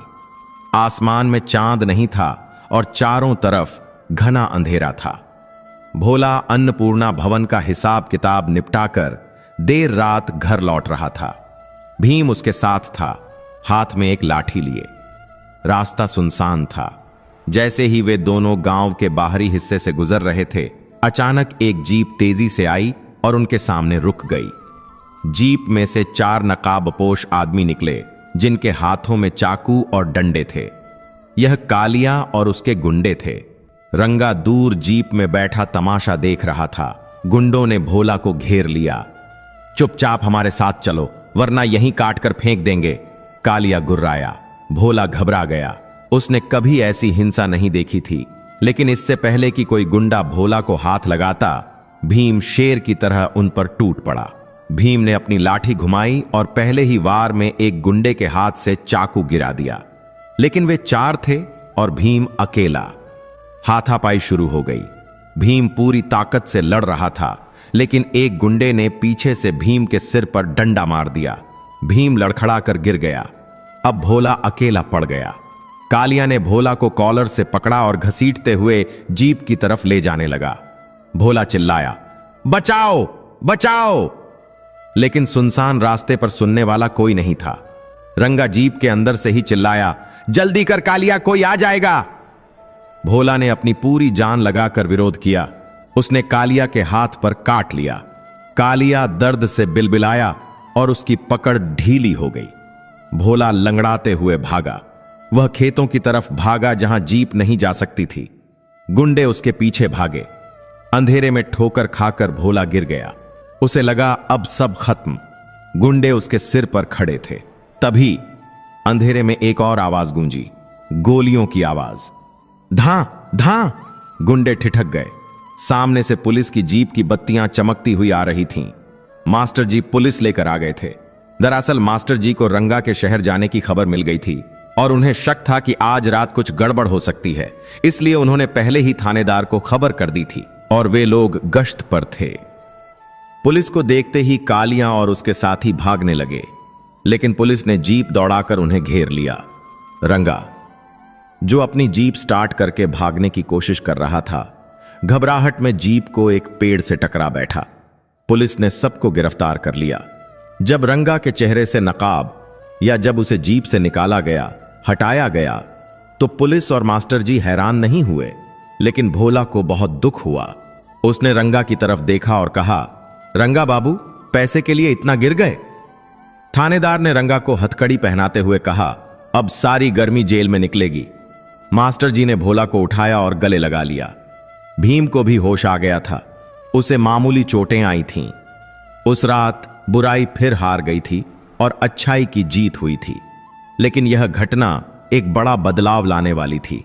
आसमान में चांद नहीं था और चारों तरफ घना अंधेरा था। भोला अन्नपूर्णा भवन का हिसाब किताब निपटाकर देर रात घर लौट रहा था। भीम उसके साथ था, हाथ में एक लाठी लिए। रास्ता सुनसान था। जैसे ही वे दोनों गांव के बाहरी हिस्से से गुजर रहे थे, अचानक एक जीप तेजी से आई और उनके सामने रुक गई। जीप में से 4 नकाबपोश आदमी निकले, जिनके हाथों में चाकू और डंडे थे। यह कालिया और उसके गुंडे थे। रंगा दूर जीप में बैठा तमाशा देख रहा था। गुंडों ने भोला को घेर लिया। चुपचाप हमारे साथ चलो, वरना यहीं काट कर फेंक देंगे, कालिया गुर्राया। भोला घबरा गया। उसने कभी ऐसी हिंसा नहीं देखी थी, लेकिन इससे पहले कि कोई गुंडा भोला को हाथ लगाता, भीम शेर की तरह उन पर टूट पड़ा। भीम ने अपनी लाठी घुमाई और पहले ही वार में एक गुंडे के हाथ से चाकू गिरा दिया। लेकिन वे 4 थे और भीम अकेला। हाथापाई शुरू हो गई। भीम पूरी ताकत से लड़ रहा था, लेकिन एक गुंडे ने पीछे से भीम के सिर पर डंडा मार दिया। भीम लड़खड़ा कर गिर गया। अब भोला अकेला पड़ गया। कालिया ने भोला को कॉलर से पकड़ा और घसीटते हुए जीप की तरफ ले जाने लगा। भोला चिल्लाया, बचाओ बचाओ! लेकिन सुनसान रास्ते पर सुनने वाला कोई नहीं था। रंगा जीप के अंदर से ही चिल्लाया, जल्दी कर कालिया, कोई आ जाएगा। भोला ने अपनी पूरी जान लगाकर विरोध किया। उसने कालिया के हाथ पर काट लिया। कालिया दर्द से बिलबिलाया और उसकी पकड़ ढीली हो गई। भोला लंगड़ाते हुए भागा। वह खेतों की तरफ भागा जहां जीप नहीं जा सकती थी। गुंडे उसके पीछे भागे। अंधेरे में ठोकर खाकर भोला गिर गया। उसे लगा अब सब खत्म। गुंडे उसके सिर पर खड़े थे। तभी अंधेरे में एक और आवाज गूंजी, गोलियों की आवाज। धां धां! गुंडे ठिठक गए। सामने से पुलिस की जीप की बत्तियां चमकती हुई आ रही थीं। मास्टर जी पुलिस लेकर आ गए थे। दरअसल मास्टर जी को रंगा के शहर जाने की खबर मिल गई थी और उन्हें शक था कि आज रात कुछ गड़बड़ हो सकती है, इसलिए उन्होंने पहले ही थानेदार को खबर कर दी थी और वे लोग गश्त पर थे। पुलिस को देखते ही कालिया और उसके साथी भागने लगे, लेकिन पुलिस ने जीप दौड़ाकर उन्हें घेर लिया। रंगा, जो अपनी जीप स्टार्ट करके भागने की कोशिश कर रहा था, घबराहट में जीप को एक पेड़ से टकरा बैठा। पुलिस ने सबको गिरफ्तार कर लिया। जब रंगा के चेहरे से नकाब या जब उसे जीप से निकाला गया, हटाया गया, तो पुलिस और मास्टर जी हैरान नहीं हुए, लेकिन भोला को बहुत दुख हुआ। उसने रंगा की तरफ देखा और कहा, रंगा बाबू, पैसे के लिए इतना गिर गए? थानेदार ने रंगा को हथकड़ी पहनाते हुए कहा, अब सारी गर्मी जेल में निकलेगी। मास्टर जी ने भोला को उठाया और गले लगा लिया। भीम को भी होश आ गया था। उसे मामूली चोटें आई थीं। उस रात बुराई फिर हार गई थी और अच्छाई की जीत हुई थी। लेकिन यह घटना एक बड़ा बदलाव लाने वाली थी।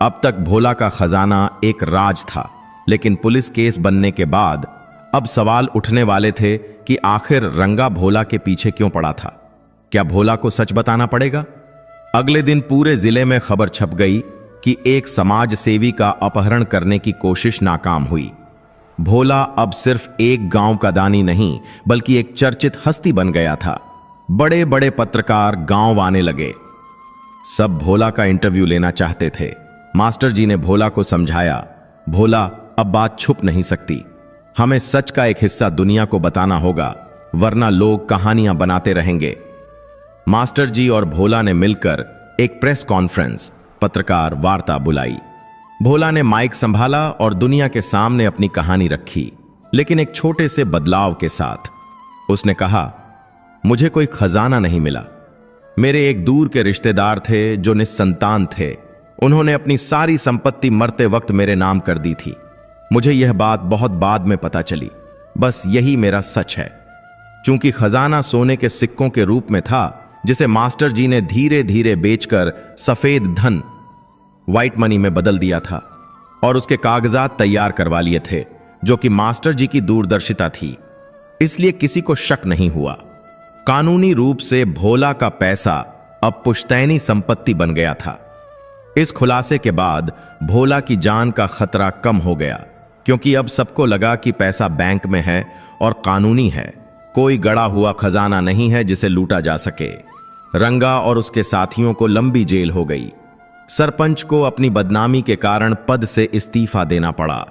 अब तक भोला का खजाना एक राज था, लेकिन पुलिस केस बनने के बाद अब सवाल उठने वाले थे कि आखिर रंगा भोला के पीछे क्यों पड़ा था। क्या भोला को सच बताना पड़ेगा अगले दिन पूरे जिले में खबर छप गई कि एक समाज सेवी का अपहरण करने की कोशिश नाकाम हुई। भोला अब सिर्फ एक गांव का दानी नहीं बल्कि एक चर्चित हस्ती बन गया था। बड़े बड़े पत्रकार गांव आने लगे। सब भोला का इंटरव्यू लेना चाहते थे। मास्टर जी ने भोला को समझाया, भोला अब बात छुप नहीं सकती, हमें सच का एक हिस्सा दुनिया को बताना होगा, वरना लोग कहानियां बनाते रहेंगे। मास्टर जी और भोला ने मिलकर एक प्रेस कॉन्फ्रेंस, पत्रकार वार्ता बुलाई। भोला ने माइक संभाला और दुनिया के सामने अपनी कहानी रखी, लेकिन एक छोटे से बदलाव के साथ। उसने कहा, मुझे कोई खजाना नहीं मिला। मेरे एक दूर के रिश्तेदार थे जो निस्संतान थे। उन्होंने अपनी सारी संपत्ति मरते वक्त मेरे नाम कर दी थी। मुझे यह बात बहुत बाद में पता चली। बस यही मेरा सच है। चूंकि खजाना सोने के सिक्कों के रूप में था, जिसे मास्टर जी ने धीरे धीरे बेचकर सफेद धन, व्हाइट मनी में बदल दिया था और उसके कागजात तैयार करवा लिए थे, जो कि मास्टर जी की दूरदर्शिता थी। इसलिए किसी को शक नहीं हुआ। कानूनी रूप से भोला का पैसा अब पुश्तैनी संपत्ति बन गया था। इस खुलासे के बाद भोला की जान का खतरा कम हो गया, क्योंकि अब सबको लगा कि पैसा बैंक में है और कानूनी है। कोई गड़ा हुआ खजाना नहीं है जिसे लूटा जा सके। रंगा और उसके साथियों को लंबी जेल हो गई। सरपंच को अपनी बदनामी के कारण पद से इस्तीफा देना पड़ा।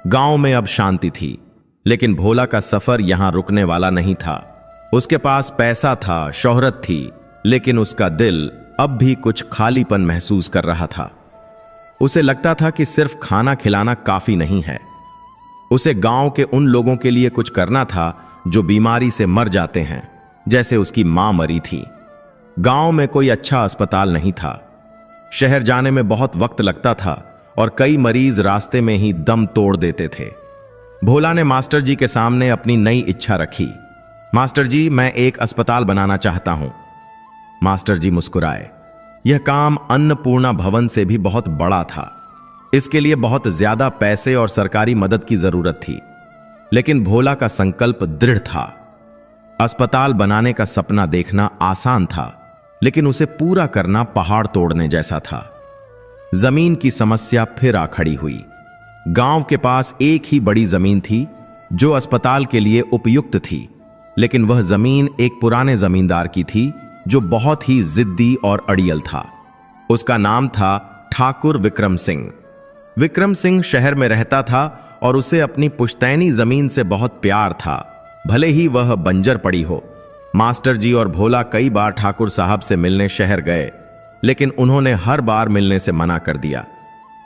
गांव में अब शांति थी, लेकिन भोला का सफर यहां रुकने वाला नहीं था। उसके पास पैसा था, शोहरत थी, लेकिन उसका दिल अब भी कुछ खालीपन महसूस कर रहा था। उसे लगता था कि सिर्फ खाना खिलाना काफी नहीं है। उसे गांव के उन लोगों के लिए कुछ करना था जो बीमारी से मर जाते हैं, जैसे उसकी मां मरी थी। गांव में कोई अच्छा अस्पताल नहीं था। शहर जाने में बहुत वक्त लगता था और कई मरीज रास्ते में ही दम तोड़ देते थे। भोला ने मास्टर जी के सामने अपनी नई इच्छा रखी। मास्टर जी, मैं एक अस्पताल बनाना चाहता हूं। मास्टर जी मुस्कुराए। यह काम अन्नपूर्णा भवन से भी बहुत बड़ा था। इसके लिए बहुत ज्यादा पैसे और सरकारी मदद की जरूरत थी, लेकिन भोला का संकल्प दृढ़ था। अस्पताल बनाने का सपना देखना आसान था, लेकिन उसे पूरा करना पहाड़ तोड़ने जैसा था। जमीन की समस्या फिर आ खड़ी हुई। गांव के पास एक ही बड़ी जमीन थी जो अस्पताल के लिए उपयुक्त थी, लेकिन वह जमीन एक पुराने जमींदार की थी जो बहुत ही जिद्दी और अड़ियल था। उसका नाम था ठाकुर विक्रम सिंह। विक्रम सिंह शहर में रहता था और उसे अपनी पुश्तैनी जमीन से बहुत प्यार था, भले ही वह बंजर पड़ी हो। मास्टर जी और भोला कई बार ठाकुर साहब से मिलने शहर गए, लेकिन उन्होंने हर बार मिलने से मना कर दिया।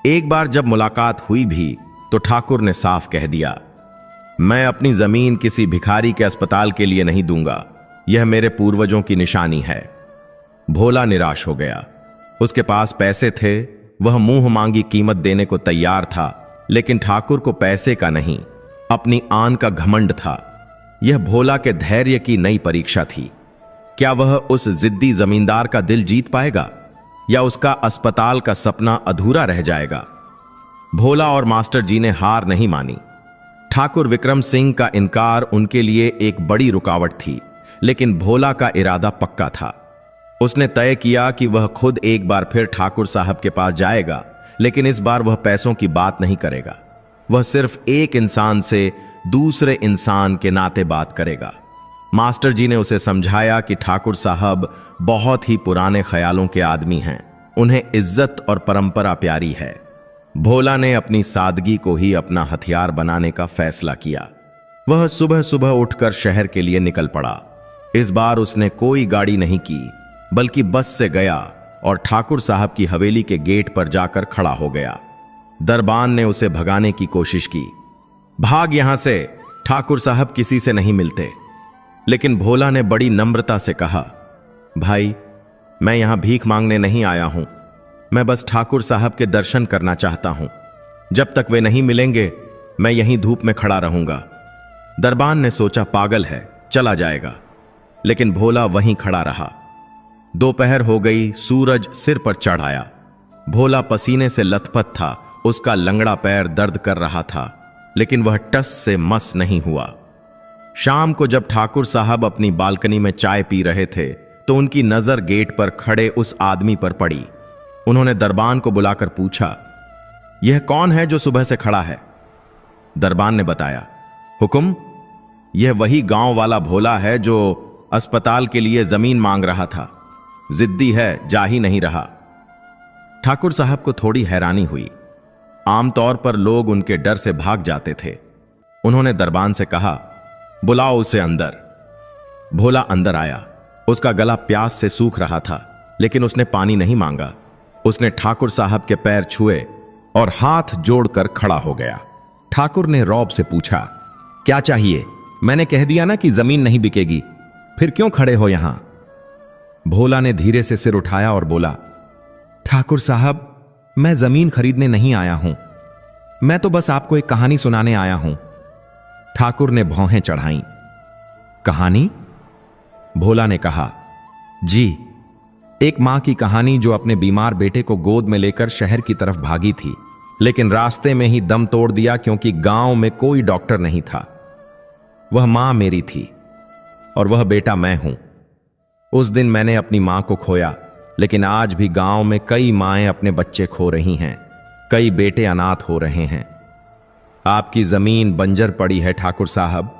एक बार जब मुलाकात हुई भी तो ठाकुर ने साफ कह दिया, मैं अपनी जमीन किसी भिखारी के अस्पताल के लिए नहीं दूंगा। यह मेरे पूर्वजों की निशानी है। भोला निराश हो गया। उसके पास पैसे थे, वह मुंह मांगी कीमत देने को तैयार था, लेकिन ठाकुर को पैसे का नहीं, अपनी आन का घमंड था। यह भोला के धैर्य की नई परीक्षा थी। क्या वह उस जिद्दी जमींदार का दिल जीत पाएगा या उसका अस्पताल का सपना अधूरा रह जाएगा? भोला और मास्टर जी ने हार नहीं मानी। ठाकुर विक्रम सिंह का इनकार उनके लिए एक बड़ी रुकावट थी, लेकिन भोला का इरादा पक्का था। उसने तय किया कि वह खुद एक बार फिर ठाकुर साहब के पास जाएगा, लेकिन इस बार वह पैसों की बात नहीं करेगा। वह सिर्फ एक इंसान से दूसरे इंसान के नाते बात करेगा। मास्टर जी ने उसे समझाया कि ठाकुर साहब बहुत ही पुराने ख्यालों के आदमी हैं, उन्हें इज्जत और परंपरा प्यारी है। भोला ने अपनी सादगी को ही अपना हथियार बनाने का फैसला किया। वह सुबह सुबह उठकर शहर के लिए निकल पड़ा। इस बार उसने कोई गाड़ी नहीं की, बल्कि बस से गया और ठाकुर साहब की हवेली के गेट पर जाकर खड़ा हो गया। दरबान ने उसे भगाने की कोशिश की। भाग यहां से, ठाकुर साहब किसी से नहीं मिलते। लेकिन भोला ने बड़ी नम्रता से कहा, भाई, मैं यहां भीख मांगने नहीं आया हूं। मैं बस ठाकुर साहब के दर्शन करना चाहता हूं। जब तक वे नहीं मिलेंगे, मैं यहीं धूप में खड़ा रहूंगा। दरबान ने सोचा पागल है, चला जाएगा, लेकिन भोला वहीं खड़ा रहा। दोपहर हो गई, सूरज सिर पर चढ़ आया। भोला पसीने से लथपथ था, उसका लंगड़ा पैर दर्द कर रहा था, लेकिन वह टस से मस नहीं हुआ। शाम को जब ठाकुर साहब अपनी बालकनी में चाय पी रहे थे, तो उनकी नजर गेट पर खड़े उस आदमी पर पड़ी। उन्होंने दरबान को बुलाकर पूछा, यह कौन है जो सुबह से खड़ा है? दरबान ने बताया, हुक्म, यह वही गांव वाला भोला है जो अस्पताल के लिए जमीन मांग रहा था। जिद्दी है, जा ही नहीं रहा। ठाकुर साहब को थोड़ी हैरानी हुई। आमतौर पर लोग उनके डर से भाग जाते थे। उन्होंने दरबान से कहा, बुलाओ उसे अंदर। भोला अंदर आया। उसका गला प्यास से सूख रहा था, लेकिन उसने पानी नहीं मांगा। उसने ठाकुर साहब के पैर छुए और हाथ जोड़कर खड़ा हो गया। ठाकुर ने रौब से पूछा, क्या चाहिए? मैंने कह दिया ना कि जमीन नहीं बिकेगी, फिर क्यों खड़े हो यहां? भोला ने धीरे से सिर उठाया और बोला, ठाकुर साहब, मैं जमीन खरीदने नहीं आया हूं, मैं तो बस आपको एक कहानी सुनाने आया हूं। ठाकुर ने भौहें चढ़ाईं। कहानी? भोला ने कहा, जी, एक मां की कहानी जो अपने बीमार बेटे को गोद में लेकर शहर की तरफ भागी थी, लेकिन रास्ते में ही दम तोड़ दिया क्योंकि गांव में कोई डॉक्टर नहीं था। वह मां मेरी थी और वह बेटा मैं हूं। उस दिन मैंने अपनी मां को खोया, लेकिन आज भी गांव में कई माएं अपने बच्चे खो रही हैं, कई बेटे अनाथ हो रहे हैं। आपकी जमीन बंजर पड़ी है ठाकुर साहब,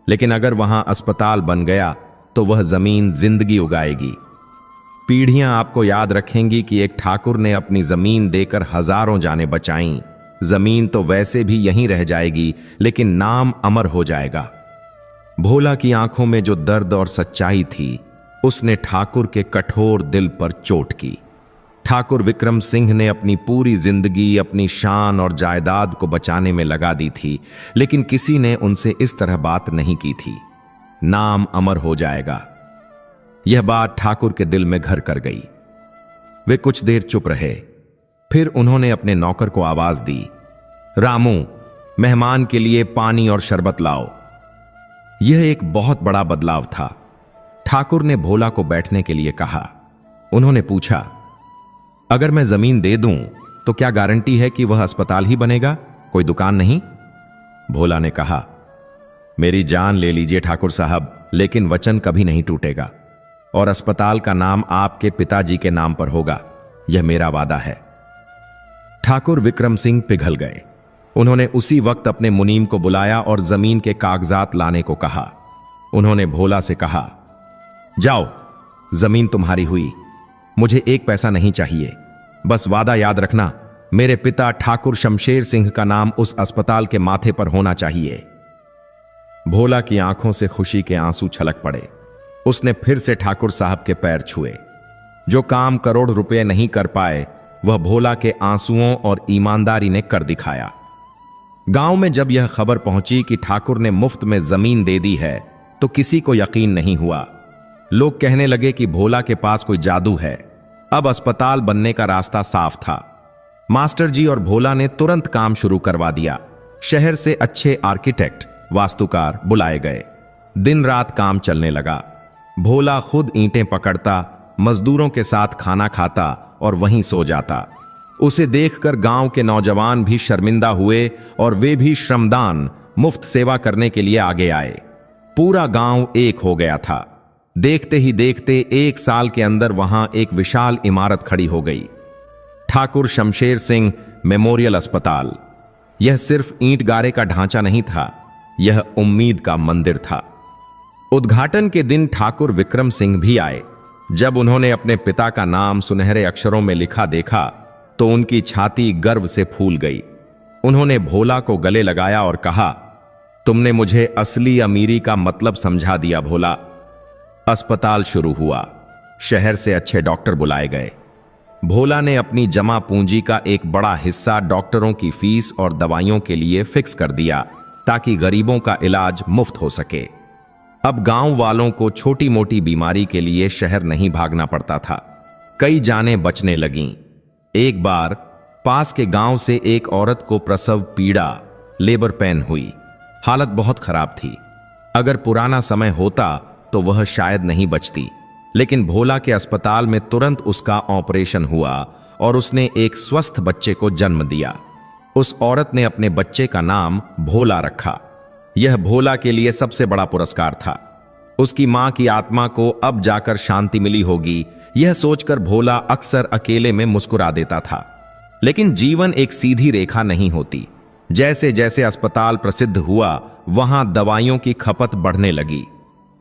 लेकिन अगर वहां अस्पताल बन गया तो वह जमीन जिंदगी उगाएगी। पीढ़ियां आपको याद रखेंगी कि एक ठाकुर ने अपनी जमीन देकर हजारों जानें बचाईं। जमीन तो वैसे भी यहीं रह जाएगी, लेकिन नाम अमर हो जाएगा। भोला की आंखों में जो दर्द और सच्चाई थी, उसने ठाकुर के कठोर दिल पर चोट की। ठाकुर विक्रम सिंह ने अपनी पूरी जिंदगी अपनी शान और जायदाद को बचाने में लगा दी थी, लेकिन किसी ने उनसे इस तरह बात नहीं की थी। नाम अमर हो जाएगा, यह बात ठाकुर के दिल में घर कर गई। वे कुछ देर चुप रहे, फिर उन्होंने अपने नौकर को आवाज दी, रामू, मेहमान के लिए पानी और शरबत लाओ। यह एक बहुत बड़ा बदलाव था। ठाकुर ने भोला को बैठने के लिए कहा। उन्होंने पूछा, अगर मैं जमीन दे दूं तो क्या गारंटी है कि वह अस्पताल ही बनेगा, कोई दुकान नहीं? भोला ने कहा, मेरी जान ले लीजिए ठाकुर साहब, लेकिन वचन कभी नहीं टूटेगा और अस्पताल का नाम आपके पिताजी के नाम पर होगा, यह मेरा वादा है। ठाकुर विक्रम सिंह पिघल गए। उन्होंने उसी वक्त अपने मुनीम को बुलाया और जमीन के कागजात लाने को कहा। उन्होंने भोला से कहा, जाओ, जमीन तुम्हारी हुई, मुझे एक पैसा नहीं चाहिए, बस वादा याद रखना, मेरे पिता ठाकुर शमशेर सिंह का नाम उस अस्पताल के माथे पर होना चाहिए। भोला की आंखों से खुशी के आंसू छलक पड़े। उसने फिर से ठाकुर साहब के पैर छुए। जो काम करोड़ रुपए नहीं कर पाए, वह भोला के आंसुओं और ईमानदारी ने कर दिखाया। गांव में जब यह खबर पहुंची कि ठाकुर ने मुफ्त में जमीन दे दी है, तो किसी को यकीन नहीं हुआ। लोग कहने लगे कि भोला के पास कोई जादू है। अब अस्पताल बनने का रास्ता साफ था। मास्टर जी और भोला ने तुरंत काम शुरू करवा दिया। शहर से अच्छे आर्किटेक्ट, वास्तुकार बुलाए गए। दिन रात काम चलने लगा। भोला खुद ईंटें पकड़ता, मजदूरों के साथ खाना खाता और वहीं सो जाता। उसे देखकर गांव के नौजवान भी शर्मिंदा हुए और वे भी श्रमदान, मुफ्त सेवा करने के लिए आगे आए। पूरा गांव एक हो गया था। देखते ही देखते 1 साल के अंदर वहां एक विशाल इमारत खड़ी हो गई, ठाकुर शमशेर सिंह मेमोरियल अस्पताल। यह सिर्फ ईंट गारे का ढांचा नहीं था, यह उम्मीद का मंदिर था। उद्घाटन के दिन ठाकुर विक्रम सिंह भी आए। जब उन्होंने अपने पिता का नाम सुनहरे अक्षरों में लिखा देखा तो उनकी छाती गर्व से फूल गई। उन्होंने भोला को गले लगाया और कहा, तुमने मुझे असली अमीरी का मतलब समझा दिया भोला। अस्पताल शुरू हुआ। शहर से अच्छे डॉक्टर बुलाए गए। भोला ने अपनी जमा पूंजी का एक बड़ा हिस्सा डॉक्टरों की फीस और दवाइयों के लिए फिक्स कर दिया ताकि गरीबों का इलाज मुफ्त हो सके। अब गांव वालों को छोटी मोटी बीमारी के लिए शहर नहीं भागना पड़ता था। कई जानें बचने लगीं। एक बार पास के गांव से एक औरत को प्रसव पीड़ा, लेबर पेन हुई। हालत बहुत खराब थी। अगर पुराना समय होता तो वह शायद नहीं बचती, लेकिन भोला के अस्पताल में तुरंत उसका ऑपरेशन हुआ और उसने एक स्वस्थ बच्चे को जन्म दिया। उस औरत ने अपने बच्चे का नाम भोला रखा। यह भोला के लिए सबसे बड़ा पुरस्कार था। उसकी मां की आत्मा को अब जाकर शांति मिली होगी, यह सोचकर भोला अक्सर अकेले में मुस्कुरा देता था। लेकिन जीवन एक सीधी रेखा नहीं होती। जैसे जैसे अस्पताल प्रसिद्ध हुआ, वहां दवाइयों की खपत बढ़ने लगी।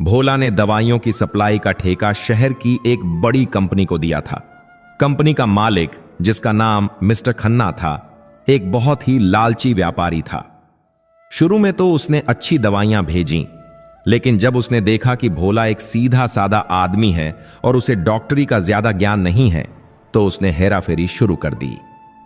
भोला ने दवाइयों की सप्लाई का ठेका शहर की एक बड़ी कंपनी को दिया था। कंपनी का मालिक, जिसका नाम मिस्टर खन्ना था, एक बहुत ही लालची व्यापारी था। शुरू में तो उसने अच्छी दवाइयां भेजीं, लेकिन जब उसने देखा कि भोला एक सीधा सादा आदमी है और उसे डॉक्टरी का ज्यादा ज्ञान नहीं है, तो उसने हेराफेरी शुरू कर दी।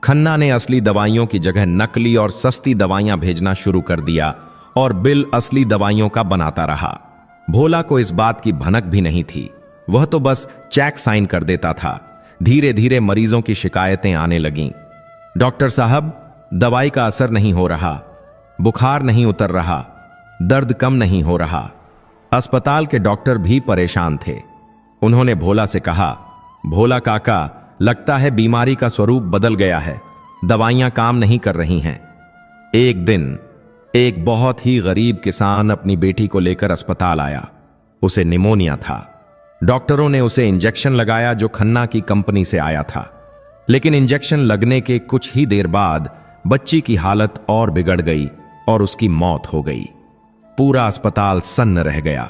खन्ना ने असली दवाइयों की जगह नकली और सस्ती दवाइयां भेजना शुरू कर दिया और बिल असली दवाइयों का बनाता रहा। भोला को इस बात की भनक भी नहीं थी। वह तो बस चेक साइन कर देता था। धीरे धीरे मरीजों की शिकायतें आने लगीं। डॉक्टर साहब, दवाई का असर नहीं हो रहा, बुखार नहीं उतर रहा, दर्द कम नहीं हो रहा। अस्पताल के डॉक्टर भी परेशान थे। उन्होंने भोला से कहा, भोला काका, लगता है बीमारी का स्वरूप बदल गया है, दवाइयां काम नहीं कर रही हैं। एक दिन एक बहुत ही गरीब किसान अपनी बेटी को लेकर अस्पताल आया। उसे निमोनिया था। डॉक्टरों ने उसे इंजेक्शन लगाया जो खन्ना की कंपनी से आया था, लेकिन इंजेक्शन लगने के कुछ ही देर बाद बच्ची की हालत और बिगड़ गई और उसकी मौत हो गई। पूरा अस्पताल सन्न रह गया।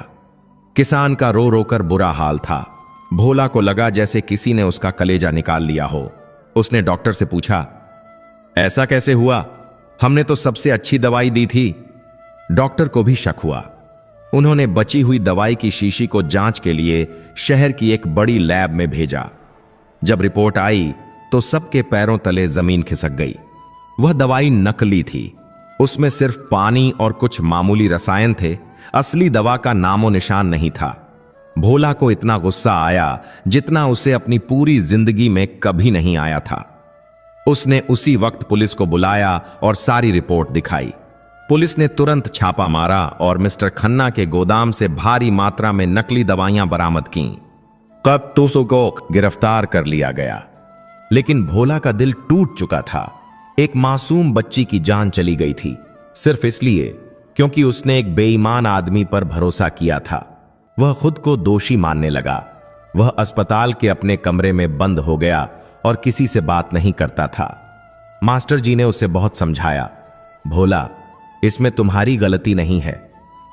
किसान का रो रो कर बुरा हाल था। भोला को लगा जैसे किसी ने उसका कलेजा निकाल लिया हो। उसने डॉक्टर से पूछा, ऐसा कैसे हुआ? हमने तो सबसे अच्छी दवाई दी थी। डॉक्टर को भी शक हुआ। उन्होंने बची हुई दवाई की शीशी को जांच के लिए शहर की एक बड़ी लैब में भेजा। जब रिपोर्ट आई तो सबके पैरों तले जमीन खिसक गई। वह दवाई नकली थी। उसमें सिर्फ पानी और कुछ मामूली रसायन थे। असली दवा का नामो निशान नहीं था। भोला को इतना गुस्सा आया जितना उसे अपनी पूरी जिंदगी में कभी नहीं आया था। उसने उसी वक्त पुलिस को बुलाया और सारी रिपोर्ट दिखाई। पुलिस ने तुरंत छापा मारा और मिस्टर खन्ना के गोदाम से भारी मात्रा में नकली दवाइयां बरामद कीं। कब 200 को गिरफ्तार कर लिया गया। लेकिन भोला का दिल टूट चुका था। एक मासूम बच्ची की जान चली गई थी, सिर्फ इसलिए क्योंकि उसने एक बेईमान आदमी पर भरोसा किया था। वह खुद को दोषी मानने लगा। वह अस्पताल के अपने कमरे में बंद हो गया और किसी से बात नहीं करता था। मास्टर जी ने उसे बहुत समझाया, भोला, इसमें तुम्हारी गलती नहीं है,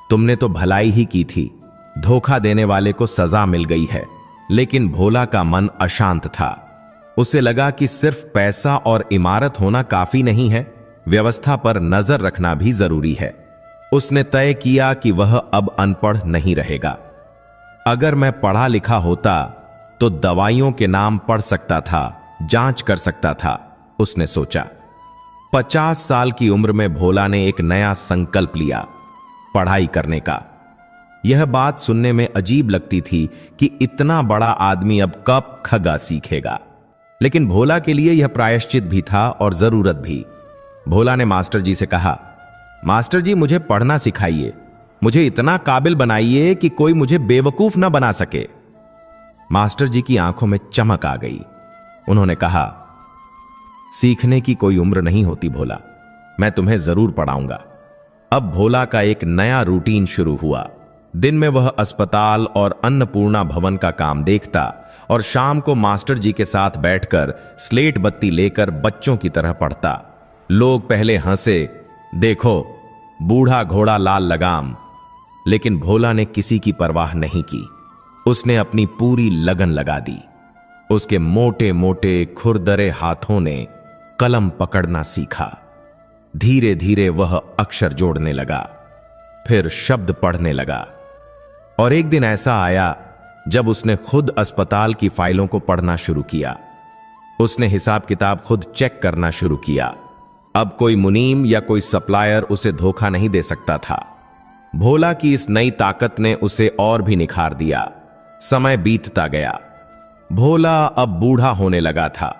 तुमने तो भलाई ही की थी। धोखा देने वाले को सजा मिल गई है। लेकिन भोला का मन अशांत था। उसे लगा कि सिर्फ पैसा और इमारत होना काफी नहीं है, व्यवस्था पर नजर रखना भी जरूरी है। उसने तय किया कि वह अब अनपढ़ नहीं रहेगा। अगर मैं पढ़ा लिखा होता तो दवाइयों के नाम पढ़ सकता था, जांच कर सकता था, उसने सोचा। 50 साल की उम्र में भोला ने एक नया संकल्प लिया, पढ़ाई करने का। यह बात सुनने में अजीब लगती थी कि इतना बड़ा आदमी अब कब खगा सीखेगा, लेकिन भोला के लिए यह प्रायश्चित भी था और जरूरत भी। भोला ने मास्टर जी से कहा, मास्टर जी, मुझे पढ़ना सिखाइए, मुझे इतना काबिल बनाइए कि कोई मुझे बेवकूफ ना बना सके। मास्टर जी की आंखों में चमक आ गई। उन्होंने कहा, सीखने की कोई उम्र नहीं होती भोला, मैं तुम्हें जरूर पढ़ाऊंगा। अब भोला का एक नया रूटीन शुरू हुआ। दिन में वह अस्पताल और अन्नपूर्णा भवन का काम देखता और शाम को मास्टर जी के साथ बैठकर स्लेट बत्ती लेकर बच्चों की तरह पढ़ता। लोग पहले हंसे, देखो बूढ़ा घोड़ा लाल लगाम, लेकिन भोला ने किसी की परवाह नहीं की। उसने अपनी पूरी लगन लगा दी। उसके मोटे मोटे खुरदरे हाथों ने कलम पकड़ना सीखा। धीरे धीरे वह अक्षर जोड़ने लगा, फिर शब्द पढ़ने लगा। और एक दिन ऐसा आया जब उसने खुद अस्पताल की फाइलों को पढ़ना शुरू किया। उसने हिसाब किताब खुद चेक करना शुरू किया। अब कोई मुनीम या कोई सप्लायर उसे धोखा नहीं दे सकता था। भोला की इस नई ताकत ने उसे और भी निखार दिया। समय बीतता गया। भोला अब बूढ़ा होने लगा था।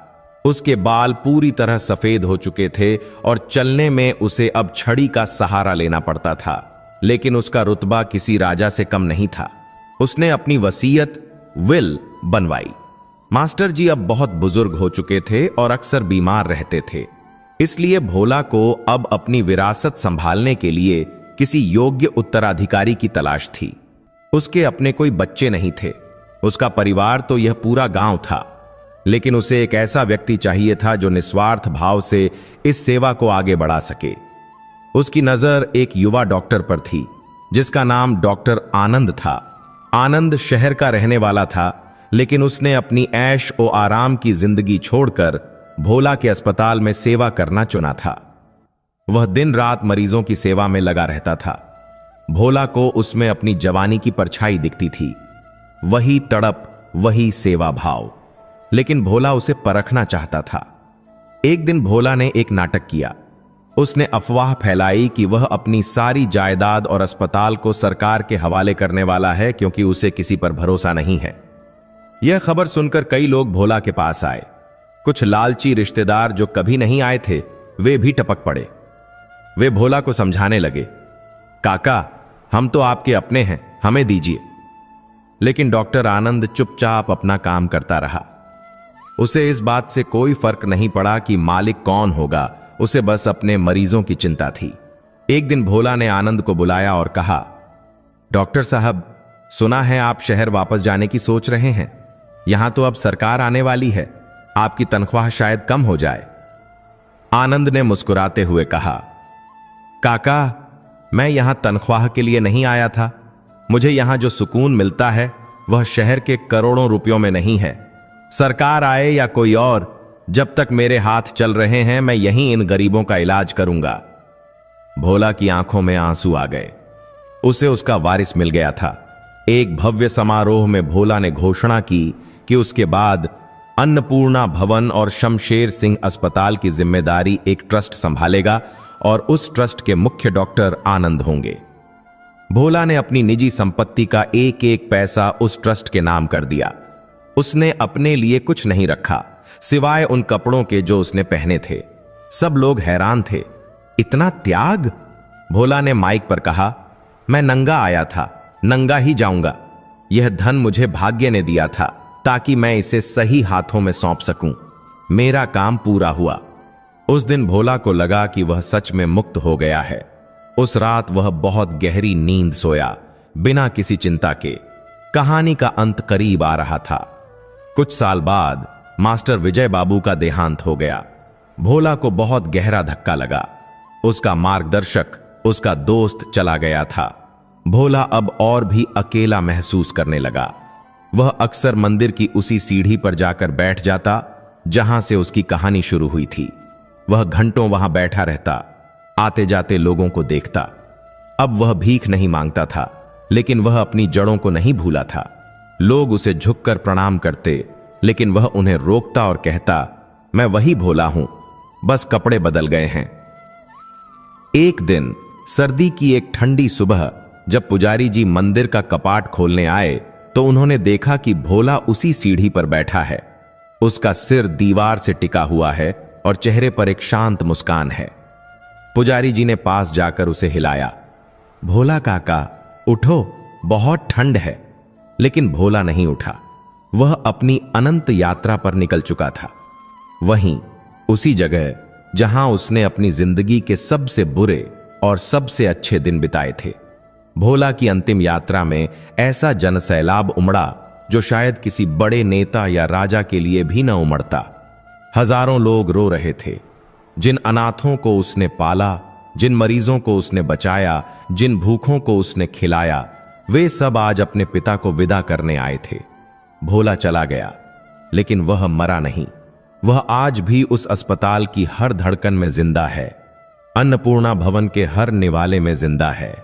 उसके बाल पूरी तरह सफेद हो चुके थे और चलने में उसे अब छड़ी का सहारा लेना पड़ता था। लेकिन उसका रुतबा किसी राजा से कम नहीं था। उसने अपनी वसीयत विल बनवाई। मास्टर जी अब बहुत बुजुर्ग हो चुके थे और अक्सर बीमार रहते थे। इसलिए भोला को अब अपनी विरासत संभालने के लिए किसी योग्य उत्तराधिकारी की तलाश थी। उसके अपने कोई बच्चे नहीं थे, उसका परिवार तो यह पूरा गांव था, लेकिन उसे एक ऐसा व्यक्ति चाहिए था जो निस्वार्थ भाव से इस सेवा को आगे बढ़ा सके। उसकी नजर एक युवा डॉक्टर पर थी जिसका नाम डॉक्टर आनंद था। आनंद शहर का रहने वाला था, लेकिन उसने अपनी ऐश ओ आराम की जिंदगी छोड़कर भोला के अस्पताल में सेवा करना चुना था। वह दिन रात मरीजों की सेवा में लगा रहता था। भोला को उसमें अपनी जवानी की परछाई दिखती थी, वही तड़प, वही सेवा भाव। लेकिन भोला उसे परखना चाहता था। एक दिन भोला ने एक नाटक किया। उसने अफवाह फैलाई कि वह अपनी सारी जायदाद और अस्पताल को सरकार के हवाले करने वाला है, क्योंकि उसे किसी पर भरोसा नहीं है। यह खबर सुनकर कई लोग भोला के पास आए। कुछ लालची रिश्तेदार जो कभी नहीं आए थे, वे भी टपक पड़े। वे भोला को समझाने लगे, काका, हम तो आपके अपने हैं, हमें दीजिए। लेकिन डॉक्टर आनंद चुपचाप अपना काम करता रहा। उसे इस बात से कोई फर्क नहीं पड़ा कि मालिक कौन होगा, उसे बस अपने मरीजों की चिंता थी। एक दिन भोला ने आनंद को बुलाया और कहा, डॉक्टर साहब, सुना है आप शहर वापस जाने की सोच रहे हैं। यहां तो अब सरकार आने वाली है, आपकी तनख्वाह शायद कम हो जाए। आनंद ने मुस्कुराते हुए कहा, काका, मैं यहां तनख्वाह के लिए नहीं आया था। मुझे यहां जो सुकून मिलता है वह शहर के करोड़ों रुपयों में नहीं है। सरकार आए या कोई और, जब तक मेरे हाथ चल रहे हैं मैं यहीं इन गरीबों का इलाज करूंगा। भोला की आंखों में आंसू आ गए। उसे उसका वारिस मिल गया था। एक भव्य समारोह में भोला ने घोषणा की कि उसके बाद अन्नपूर्णा भवन और शमशेर सिंह अस्पताल की जिम्मेदारी एक ट्रस्ट संभालेगा और उस ट्रस्ट के मुख्य डॉक्टर आनंद होंगे। भोला ने अपनी निजी संपत्ति का एक एक पैसा उस ट्रस्ट के नाम कर दिया। उसने अपने लिए कुछ नहीं रखा सिवाय उन कपड़ों के जो उसने पहने थे। सब लोग हैरान थे, इतना त्याग। भोला ने माइक पर कहा, मैं नंगा आया था, नंगा ही जाऊंगा। यह धन मुझे भाग्य ने दिया था ताकि मैं इसे सही हाथों में सौंप सकूं। मेरा काम पूरा हुआ। उस दिन भोला को लगा कि वह सच में मुक्त हो गया है। उस रात वह बहुत गहरी नींद सोया, बिना किसी चिंता के। कहानी का अंत करीब आ रहा था। कुछ साल बाद मास्टर विजय बाबू का देहांत हो गया। भोला को बहुत गहरा धक्का लगा। उसका मार्गदर्शक, उसका दोस्त चला गया था। भोला अब और भी अकेला महसूस करने लगा। वह अक्सर मंदिर की उसी सीढ़ी पर जाकर बैठ जाता जहां से उसकी कहानी शुरू हुई थी। वह घंटों वहां बैठा रहता, आते जाते लोगों को देखता। अब वह भीख नहीं मांगता था, लेकिन वह अपनी जड़ों को नहीं भूला था। लोग उसे झुककर प्रणाम करते, लेकिन वह उन्हें रोकता और कहता, मैं वही भोला हूं, बस कपड़े बदल गए हैं। एक दिन सर्दी की एक ठंडी सुबह जब पुजारी जी मंदिर का कपाट खोलने आए तो उन्होंने देखा कि भोला उसी सीढ़ी पर बैठा है। उसका सिर दीवार से टिका हुआ है और चेहरे पर एक शांत मुस्कान है। पुजारी जी ने पास जाकर उसे हिलाया, भोला काका उठो, बहुत ठंड है। लेकिन भोला नहीं उठा। वह अपनी अनंत यात्रा पर निकल चुका था। वहीं उसी जगह जहां उसने अपनी जिंदगी के सबसे बुरे और सबसे अच्छे दिन बिताए थे। भोला की अंतिम यात्रा में ऐसा जनसैलाब उमड़ा जो शायद किसी बड़े नेता या राजा के लिए भी न उमड़ता। हजारों लोग रो रहे थे। जिन अनाथों को उसने पाला, जिन मरीजों को उसने बचाया, जिन भूखों को उसने खिलाया, वे सब आज अपने पिता को विदा करने आए थे। भोला चला गया, लेकिन वह मरा नहीं। वह आज भी उस अस्पताल की हर धड़कन में जिंदा है, अन्नपूर्णा भवन के हर निवाले में जिंदा है।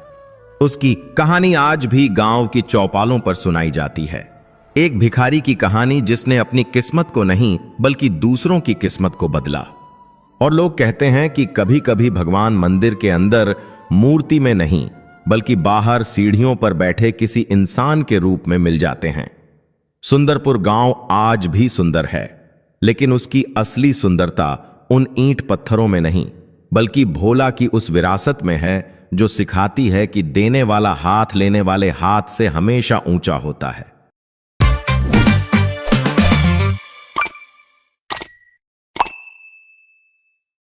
उसकी कहानी आज भी गांव की चौपालों पर सुनाई जाती है। एक भिखारी की कहानी जिसने अपनी किस्मत को नहीं बल्कि दूसरों की किस्मत को बदला। और लोग कहते हैं कि कभी कभी भगवान मंदिर के अंदर मूर्ति में नहीं बल्कि बाहर सीढ़ियों पर बैठे किसी इंसान के रूप में मिल जाते हैं। सुंदरपुर गांव आज भी सुंदर है, लेकिन उसकी असली सुंदरता उन ईंट पत्थरों में नहीं बल्कि भोला की उस विरासत में है जो सिखाती है कि देने वाला हाथ लेने वाले हाथ से हमेशा ऊंचा होता है।